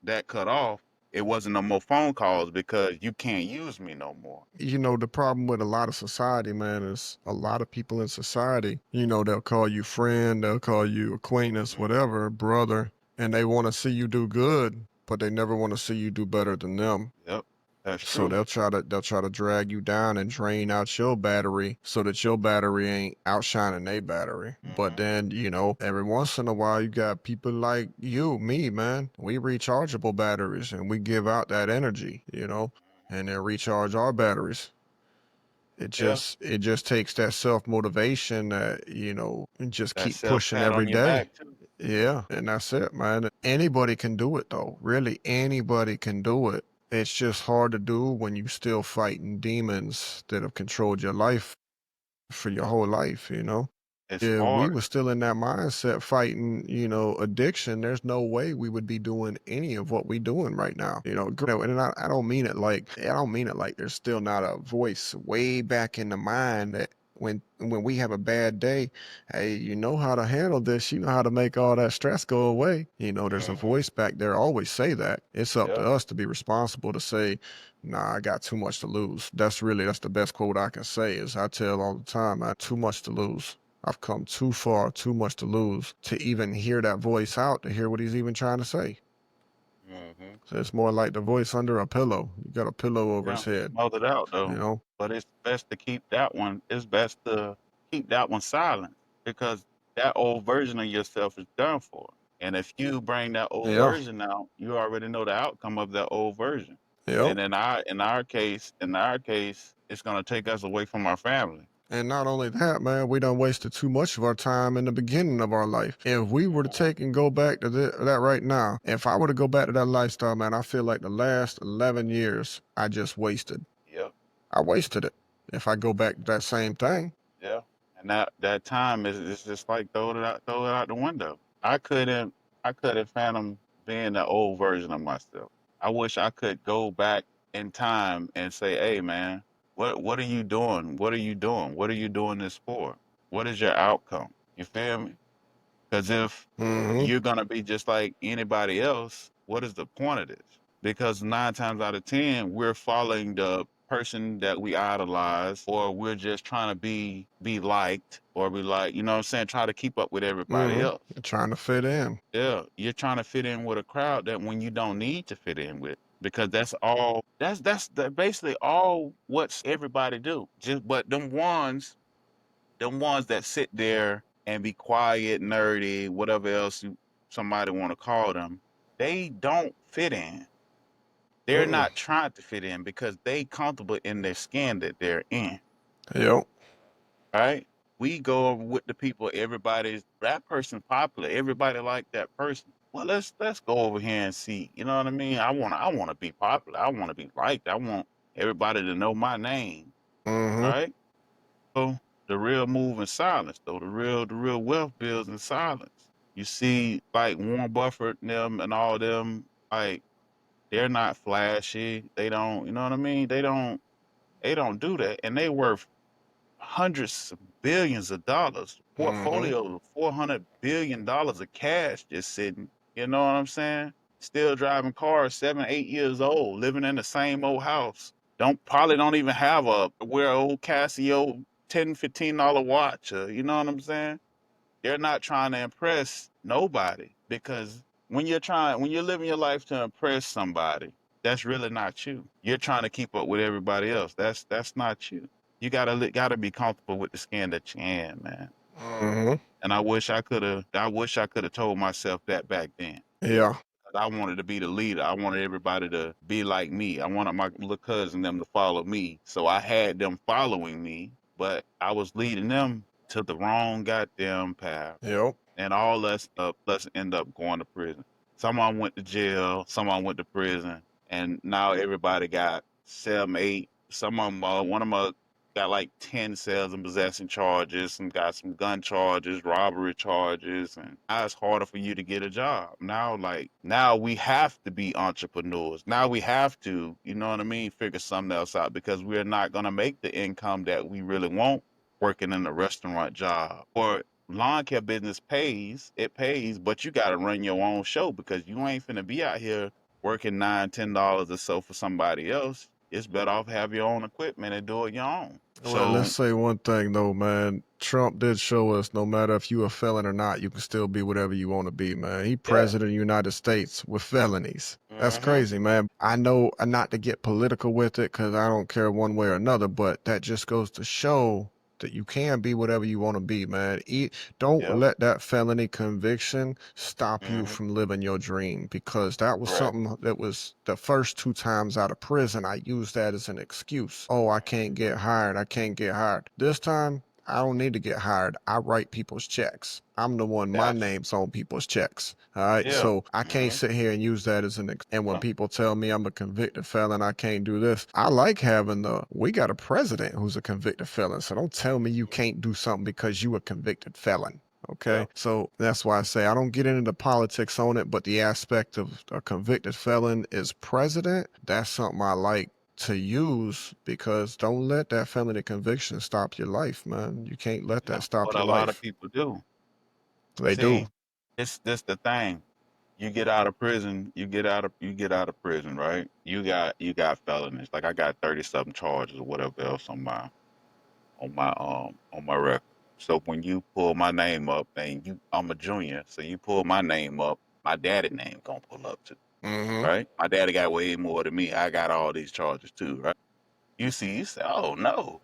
that cut off, it wasn't no more phone calls because you can't use me no more. the problem with a lot of society, man, is a lot of people in society, they'll call you friend, they'll call you acquaintance, Mm, whatever, brother, and they want to see you do good, but they never want to see you do better than them. yep, that's So true. they'll try to drag you down and drain out your battery so that your battery ain't outshining their battery. But Hmm. then, every once in a while you got people like you, me, man. We rechargeable batteries and we give out that energy, and then recharge our batteries. It Yeah, just it just takes that self-motivation that, and just that keep self pushing pat every on your day. back too. Yeah, and that's it, man. Anybody can do it though. Really, anybody can do it. It's just hard to do when you still fighting demons that have controlled your life for your whole life. It's If we hard. were still in that mindset fighting, addiction, there's no way we would be doing any of what we doing right now. And I don't mean it like there's still not a voice way back in the mind that when we have a bad day, hey, you know how to handle this, you know how to make all that stress go away. There's a Hmm. voice back there always say that. It's up to Yeah. us to be responsible to say, nah, I got too much to lose. That's the best quote I can say is I tell all the time, I too much to lose. I've come too far, too much to lose to even hear that voice out, to hear what he's even trying to say. Hmm. So it's more like the voice under a pillow. You got a pillow over Yeah, his head, smothered out you though. know? But it's best to keep that one. It's best to keep that one silent because that old version of yourself is done for. And if you bring that old Yeah. version out, you already know the outcome of that old version. Yep. And in our case, it's gonna take us away from our family. And not only that, man, we done wasted too much of our time in the beginning of our life. If we were to take and go back to that right now, if I were to go back to that lifestyle, man, I feel like the last 11 years I just wasted. Yep. I wasted it. If I go back to that same thing. Yeah. And that time is just like throw it out the window. I couldn't fathom being the old version of myself. I wish I could go back in time and say, "Hey, man, what are you doing? What are you doing? What are you doing this for? What is your outcome?" You feel me? Because if Mm-hmm. you're gonna be just like anybody else, what is the point of this? Because 9 times out of 10, we're following the person that we idolize, or we're just trying to be liked, or be like, you know what I'm saying, try to keep up with everybody Mm-hmm. else. Trying to fit in. Yeah, you're trying to fit in with a crowd that when you don't need to fit in with, because that's basically all what's everybody do. Just but them ones that sit there and be quiet, nerdy, whatever else somebody want to call them, they don't fit in. They're Mm-mm. not trying to fit in because they comfortable in their skin that they're in. Yep. Right? We go over with the people. Everybody's that person popular. Everybody like that person. Well, let's go over here and see. You know what I mean? I want to be popular. I want to be liked. I want everybody to know my name. Mm-hmm. Right? So the real move in silence, though. The real wealth builds in silence. You see, like Warren Buffett and them and all them, like they're not flashy. They don't, you know what I mean? They don't do that, and they worth hundreds of billions of dollars. Mm-hmm. Portfolio of $400 billion of cash just sitting. You know what I'm saying? Still driving cars, 7, 8 years old, living in the same old house. Don't even have wear an old Casio $10, $15 watch. You know what I'm saying? They're not trying to impress nobody because when you're living your life to impress somebody, that's really not you. You're trying to keep up with everybody else. That's not you. You gotta be comfortable with the skin that you're in, man. Mm-hmm. And I wish I could have told myself that back then. Yeah. 'Cause I wanted to be the leader. I wanted everybody to be like me. I wanted my little cousin them to follow me. So I had them following me, but I was leading them to the wrong goddamn path. Yep. And all let's end up going to prison. Someone went to jail, someone went to prison, and now everybody got 7, 8. Some of them, one of them got like 10 sales and possession charges, and got some gun charges, robbery charges, and now it's harder for you to get a job. Now we have to be entrepreneurs. Now we have to, you know what I mean, figure something else out, because we're not gonna make the income that we really want working in a restaurant job. Or lawn care business it pays, but you gotta run your own show, because you ain't finna be out here working $9, $10 or so for somebody else. It's better off have your own equipment and do it your own. Well, let's So say one thing though, man. Trump did show us no matter if you a felon or not, you can still be whatever you want to be, man. He yeah. president of the United States with felonies. That's Mm-hmm. crazy, man. I know not to get political with it because I don't care one way or another, but that just goes to show that you can be whatever you want to be, man. Don't Yep. let that felony conviction stop you Mm-hmm. from living your dream, because that was Right. something that was the first 2 times out of prison. I used that as an excuse. Oh, I can't get hired. I can't get hired. This time, I don't need to get hired. I write people's checks. I'm the one, my That's name's on people's checks. All right. yeah. So I can't Mm-hmm. sit here and use that as and when Yeah. people tell me I'm a convicted felon, I can't do this. I like having we got a president who's a convicted felon. So don't tell me you can't do something because you a convicted felon. Okay. Yep. So that's why I say I don't get into the politics on it, but the aspect of a convicted felon is president, that's something I like to use, because don't let that felony conviction stop your life, man. You can't let Yeah. that stop But your a lot of life. people do. They do. See, it's this the thing. You get out of prison, you get out of prison, right? You got felonies. Like I got 30-something charges or whatever else on my record. So when you pull my name up, and I'm a junior, so you pull my name up, my daddy name gonna pull up too, Mm-hmm. right? My daddy got way more than me. I got all these charges too, right? You say, oh no,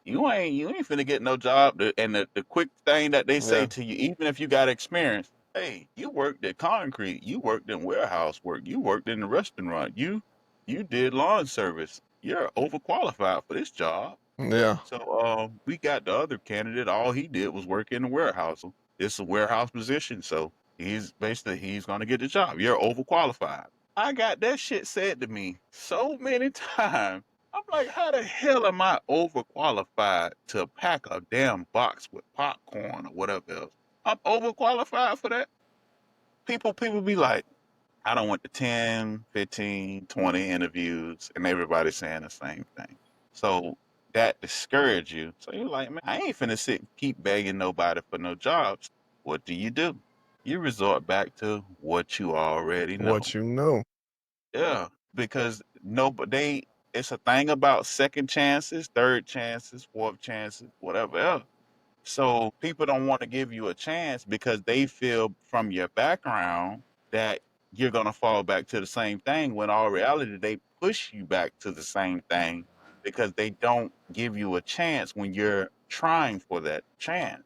you ain't finna get no job. And the quick thing that they say Yeah. to you, even if you got experience, hey, you worked at concrete, you worked in warehouse work, you worked in the restaurant, you did lawn service. You're overqualified for this job. Yeah. So we got the other candidate. All he did was work in the warehouse. It's a warehouse position, so he's gonna get the job. You're overqualified. I got that shit said to me so many times. I'm like, how the hell am I overqualified to pack a damn box with popcorn or whatever else? I'm overqualified for that. People be like, I don't went to 10, 15, 20 interviews, and everybody's saying the same thing. So that discourage you. So you're like, man, I ain't finna keep begging nobody for no jobs. What do? You resort back to what you already know. What you know. Yeah, because it's a thing about second chances, third chances, fourth chances, whatever else. So people don't want to give you a chance because they feel from your background that you're gonna fall back to the same thing, when all reality they push you back to the same thing, because they don't give you a chance when you're trying for that chance.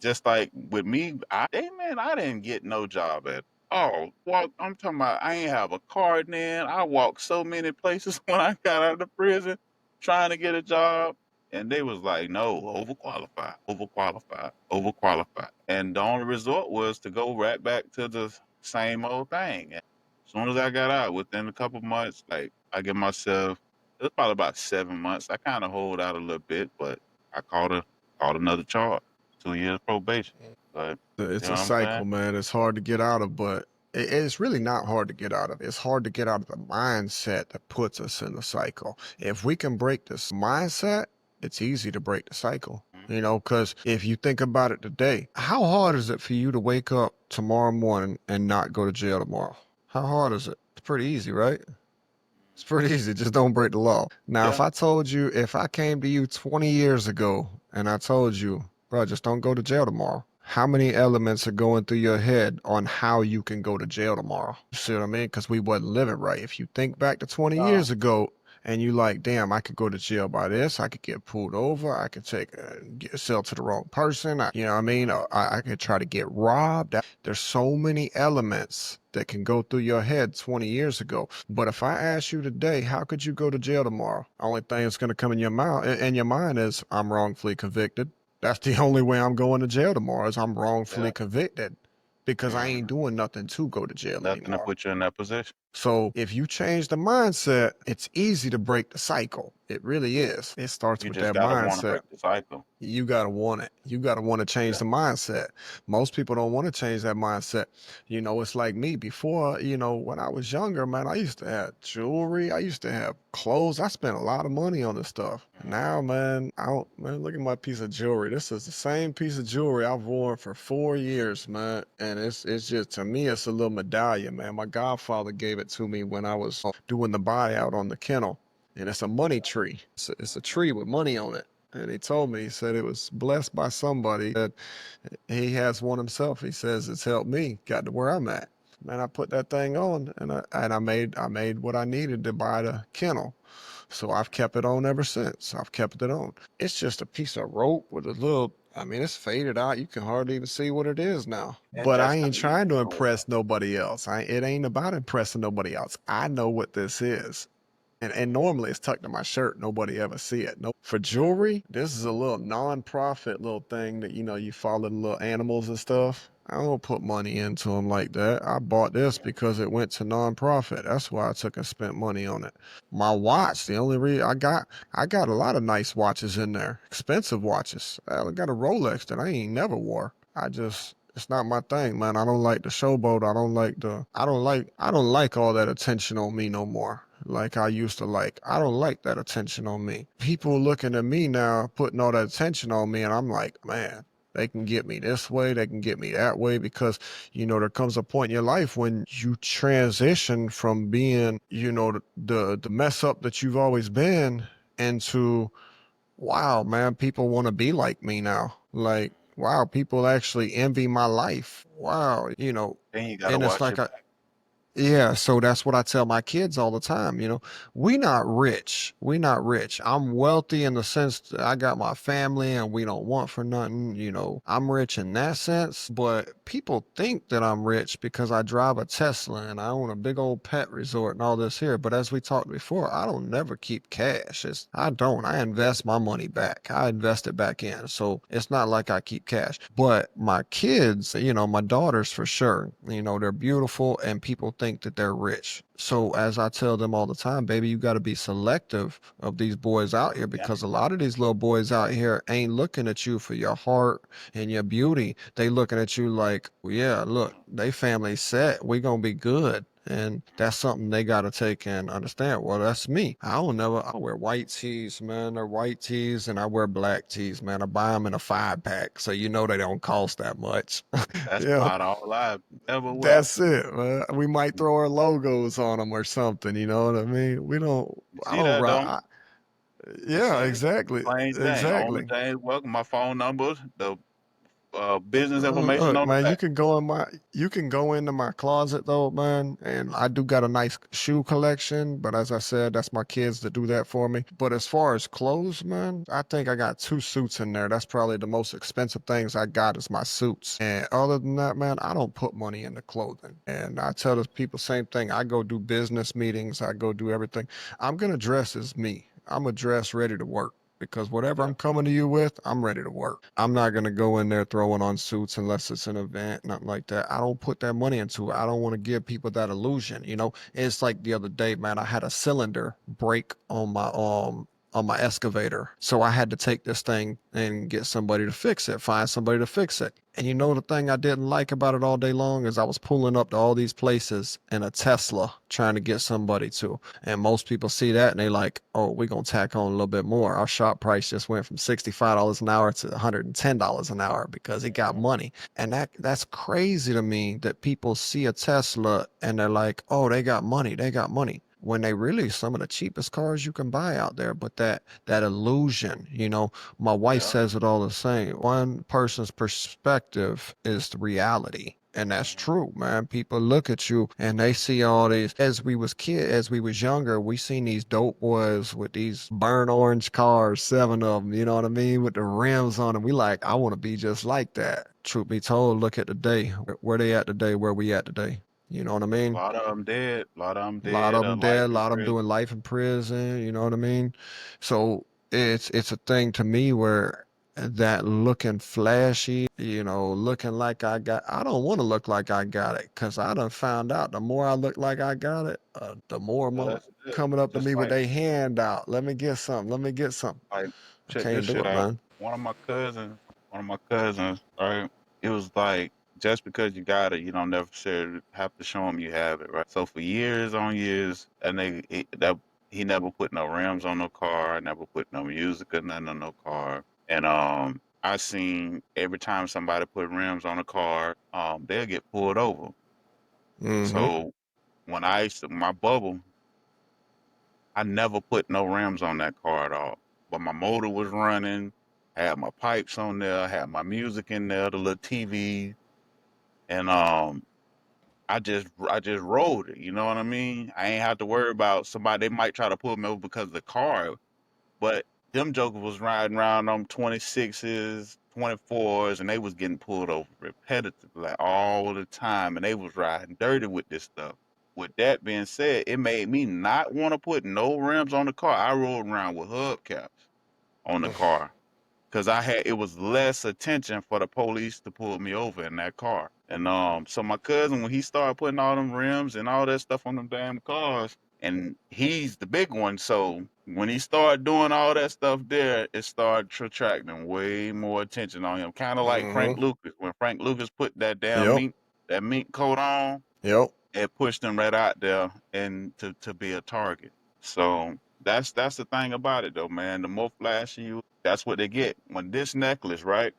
Just like with me, I didn't get no job at all. Well, I'm talking about I ain't have a card then. I walked so many places when I got out of prison trying to get a job. And they was like, no, overqualified, overqualified, overqualified. And the only resort was to go right back to the same old thing. And as soon as I got out, within a couple months, like I give myself, it was probably about 7 months. I kind of hold out a little bit, but I caught another charge. 2 years probation. But you It's know a what I'm cycle, saying? man. It's hard to get out of, but it's really not hard to get out of. It's hard to get out of the mindset that puts us in the cycle. If we can break this mindset, it's easy to break the cycle. Mhm. Because if you think about it today, how hard is it for you to wake up tomorrow morning and not go to jail tomorrow? How hard is it? It's pretty easy, right? It's pretty easy. Just don't break the law. Now, Yeah. if I came to you 20 years ago and I told you, bro, just don't go to jail tomorrow, how many elements are going through your head on how you can go to jail tomorrow? You see what I mean? Because we wasn't living right. If you think back to 20 Uh, years ago and you like, damn, I could go to jail by this, I could get pulled over, I could sell to the wrong person, you know what I mean? I could try to get robbed. There's so many elements that can go through your head 20 years ago. But if I ask you today, how could you go to jail tomorrow? Only thing that's going to come in your mind is I'm wrongfully convicted. That's the only way I'm going to jail tomorrow, is I'm wrongfully yeah. convicted, because I ain't Mhm. doing nothing to go to jail Nothing to anymore. put you in that position. So if you change the mindset, it's easy to break the cycle. It really is. It starts You with just that gotta want to mindset. break the cycle. You gotta want it. You gotta want to change Yeah. the mindset. Most people don't want to change that mindset. It's like me before, when I was younger, man, I used to have jewelry. I used to have clothes. I spent a lot of money on this stuff. Now, man, I don't, man, look at my piece of jewelry. This is the same piece of jewelry I've worn for 4 years, man. And it's just, to me, it's a little medallion, man. My godfather gave it to me when I was doing the buyout on the kennel. And it's a money tree. It's a tree with money on it. And he told me, he said it was blessed by somebody that he has one himself. He says it's helped me, got to where I'm at. Man, I put that thing on and I made what I needed to buy the kennel. So I've kept it on ever since. I've kept it on. It's just a piece of rope with a little, I mean, it's faded out. You can hardly even see what it is now. And But I that's the ain't trying beauty to of it. impress nobody else. It ain't about impressing nobody else. I know what this is. And normally it's tucked in my shirt. Nobody ever see it. No, for jewelry, this is a little non-profit little thing that you follow the little animals and stuff. I don't put money into them like that. I bought this because it went to non-profit. That's why I took and spent money on it. My watch, the only reason I got a lot of nice watches in there, expensive watches. I got a Rolex that I ain't never wore. It's not my thing, man. I don't like the showboat. I don't like all that attention on me no more like I used to like. I don't like that attention on me. People looking at me now, putting all that attention on me, and I'm like, man, they can get me this way, they can get me that way, because there comes a point in your life when you transition from being, the mess up that you've always been into, wow, man, people want to be like me now. Like, wow, people actually envy my life. Wow, Then you gotta and it's watch like it a back. yeah, so that's what I tell my kids all the time. We not rich. We not rich. I'm wealthy in the sense that I got my family and we don't want for nothing. I'm rich in that sense, but people think that I'm rich because I drive a Tesla and I own a big old pet resort and all this here. But as we talked before, I don't never keep cash. I don't. I invest my money back. I invest it back in. So it's not like I keep cash. But my kids, my daughters for sure, they're beautiful and people think that they're rich. So as I tell them all the time, baby, you got to be selective of these boys out here, Yeah. because a lot of these little boys out here ain't looking at you for your heart and your beauty. They looking at you like, well, yeah, look, they family set. We gonna be good. And that's something they got to take and understand. Well, that's me. I wear white tees, man. They're white tees, and I wear black tees, man. I buy them in a 5-pack, so they don't cost that much. That's Yeah, about all I ever wear. that's it, man. We might throw our logos on them or something. You know what I mean? We don't. You I see don't that, rock. don't you Yeah, see it? exactly, Plain Jane. Only exactly. Jane welcome. My phone number, the business information Look, on the man, back. you can go into my closet though, man, and I do got a nice shoe collection, but as I said, that's my kids that do that for me. But as far as clothes, man, I think I got 2 suits in there. That's probably the most expensive things I got is my suits. And other than that, man, I don't put money into clothing. And I tell the people same thing. I go do business meetings, I go do everything. I'm gonna dress as me. I'm gonna dress ready to work, because whatever Yeah. I'm coming to you with, I'm ready to work. I'm not gonna go in there throwing on suits unless it's an event, nothing like that. I don't put that money into it. I don't want to give people that illusion. It's like the other day, man. I had a cylinder break on my excavator, so I had to take this thing and get somebody to fix it. Find somebody to fix it. And the thing I didn't like about it all day long is I was pulling up to all these places in a Tesla trying to get somebody to. And most people see that and they like, oh, we're gonna tack on a little bit more. Our shop price just went from $65 an hour to $110 an hour because he got money. And that's crazy to me that people see a Tesla and they're like, oh, they got money, they got money. When they really some of the cheapest cars you can buy out there. But that illusion, my wife Yeah. says it all the same. One person's perspective is the reality. And that's true, man. People look at you and they see all these. As we was younger, we seen these dope boys with these burnt orange cars, 7 of them. You know what I mean, with the rims on them. We like, I want to be just like that. Truth be told, look at today. Where they at today? Where we at today? You know what I A mean? lot of them dead. A lot of them A lot of dead. them Life dead, a in lot of them prison. doing life in prison. You know what I mean? So it's a thing to me where that looking flashy, looking like I don't want to look like I got it because I done found out the more I look like I got it, the more Well, mother that's it. coming up to Just me with their hand out. Let me get something. Let me get something. like I check this can't do shit it, out. man. One of my cousins, right? It was like just because you got it, you don't necessarily have to show him you have it, right? So for years on years, he never put no rims on no car, never put no music or nothing on no car, and I seen every time somebody put rims on a car, they'll get pulled over. Mm-hmm. So when I used to my bubble, I never put no rims on that car at all. But my motor was running, had my pipes on there, had my music in there, the little TV, and I just rode it. You know what I mean? I ain't have to worry about somebody. They might try to pull me over because of the car, but them jokers was riding around on 26s, 24s, and they was getting pulled over repetitively like, all the time, and they was riding dirty with this stuff. With that being said, it made me not want to put no rims on the car. I rode around with hubcaps on the car because it was less attention for the police to pull me over in that car. And so my cousin, when he started putting all them rims and all that stuff on them damn cars, and he's the big one, so when he started doing all that stuff there, it started attracting way more attention on him. Kind of like Frank Mm-hmm. Lucas. When Frank Lucas put that damn Yep. mink coat on, Yep. it pushed him right out there and to be a target. So that's the thing about it though, man. The more flashy you, that's what they get. When this necklace, right?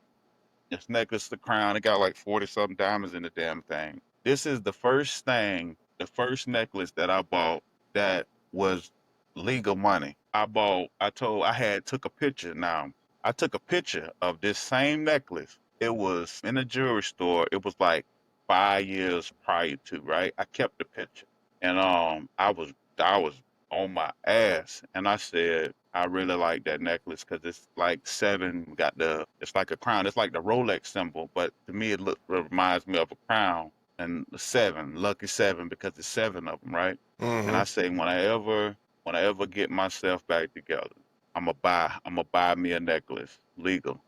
This necklace, the crown, it got like 40 something diamonds in the damn thing. This is the first necklace that I bought that was legal money. I took a picture. Now, I took a picture of this same necklace. It was in a jewelry store. It was like 5 years prior to, right? I kept the picture. And I was on my ass, and I said I really like that necklace because it's like seven. It's like a crown. It's like the Rolex symbol, but to me reminds me of a crown and the seven, lucky seven, because it's seven of them, right? And Mm-hmm. I say when I ever get myself back together, I'm gonna buy me a necklace legally.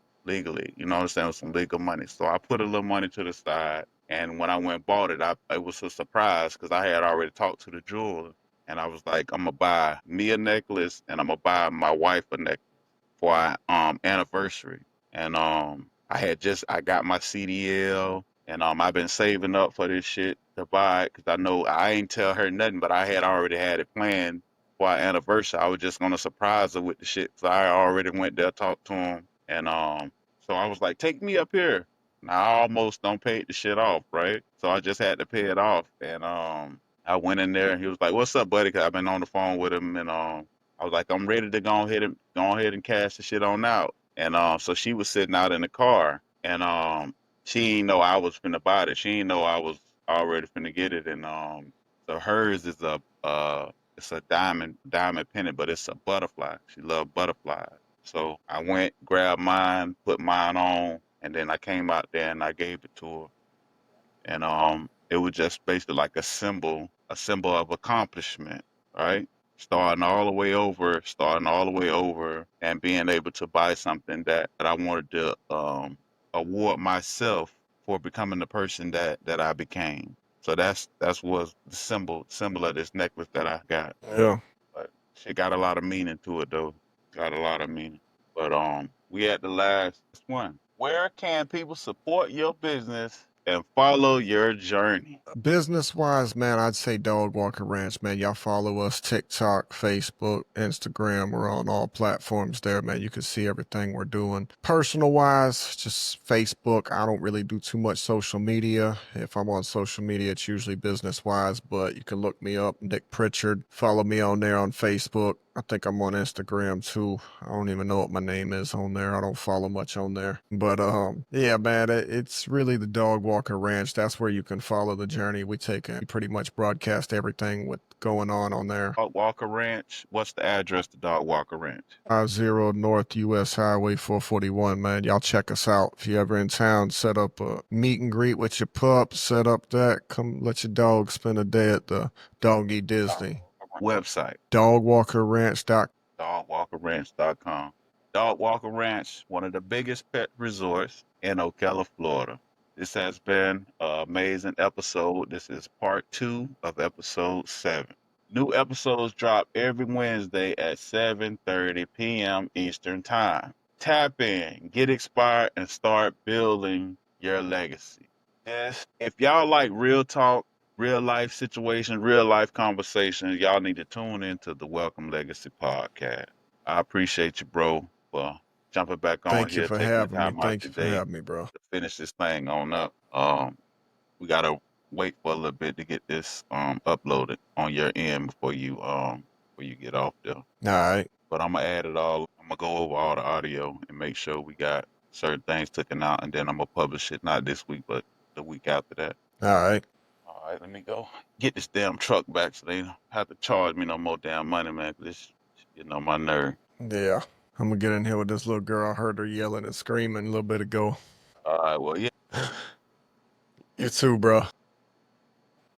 You know what I'm saying, with some legal money. So I put a little money to the side, and when I went and bought it, it was a surprise because I had already talked to the jeweler, and I was like, I'm gonna buy me a necklace, and I'm gonna buy my wife a necklace for our anniversary. And I got my CDL, and I've been saving up for this shit to buy it because I know I ain't tell her nothing, but I had already had it planned for our anniversary. I was just gonna surprise her with the shit. So I already went there, talked to him, and so I was like, take me up here. Now I almost don't pay the shit off, right? So I just had to pay it off, and I went in there, and he was like, "What's up, buddy?" Cause I've been on the phone with him, and I was like, "I'm ready to go ahead and cash the shit on out." And so she was sitting out in the car, and she didn't know I was finna buy it. She didn't know I was already finna get it. And so hers is it's a diamond pendant, but it's a butterfly. She loved butterflies. So I went, grabbed mine, put mine on, and then I came out there and I gave it to her. And it was just basically like a symbol of accomplishment, right? Starting all the way over, and being able to buy something that I wanted to award myself for becoming the person that I became. So that's was the symbol of this necklace that I got. Yeah. But she got a lot of meaning to it though. Got a lot of meaning. But we at the last one. Where can people support your business and follow your journey? Business wise, man, I'd say Dog Walker Ranch, man. Y'all follow us TikTok, Facebook, Instagram. We're on all platforms there, man. You can see everything we're doing. Personal wise, just Facebook. I don't really do too much social media. If I'm on social media, it's usually business wise, but you can look me up, Nick Pritchard. Follow me on there on Facebook. I think I'm on Instagram too. I don't even know what my name is on there. I don't follow much on there. But yeah, man, it's really the Dog Walker Ranch. That's where you can follow the journey we take and pretty much broadcast everything with going on there. Dog Walker Ranch. What's the address to Dog Walker Ranch? 50 North US Highway 441, man. Y'all check us out. If you ever in town, set up a meet and greet with your pup, set up that. Come let your dog spend a day at the Doggy Disney. Website. Dogwalkerranch.com. Dogwalkerranch.com. Dog Walker Ranch, one of the biggest pet resorts in Ocala, Florida. This has been an amazing episode. This is part 2 of episode 7. New episodes drop every Wednesday at 7:30 p.m. Eastern Time. Tap in, get inspired, and start building your legacy. Yes, if y'all like real talk, real life situations, real life conversations, y'all need to tune into the Welcome Legacy podcast. I appreciate you, bro, for jumping back on Thank you here, for taking the having me. time out Thank you for today having me, bro. to finish this thing on up. We gotta wait for a little bit to get this uploaded on your end before you get off there. All right. But I'm gonna add it all. I'm gonna go over all the audio and make sure we got certain things taken out, and then I'm gonna publish it not this week, but the week after that. All right. All right, let me go get this damn truck back so they don't have to charge me no more damn money, man. 'Cause this getting on my nerve. Yeah. I'm gonna get in here with this little girl. I heard her yelling and screaming a little bit ago. All right, well, yeah. You too, bro.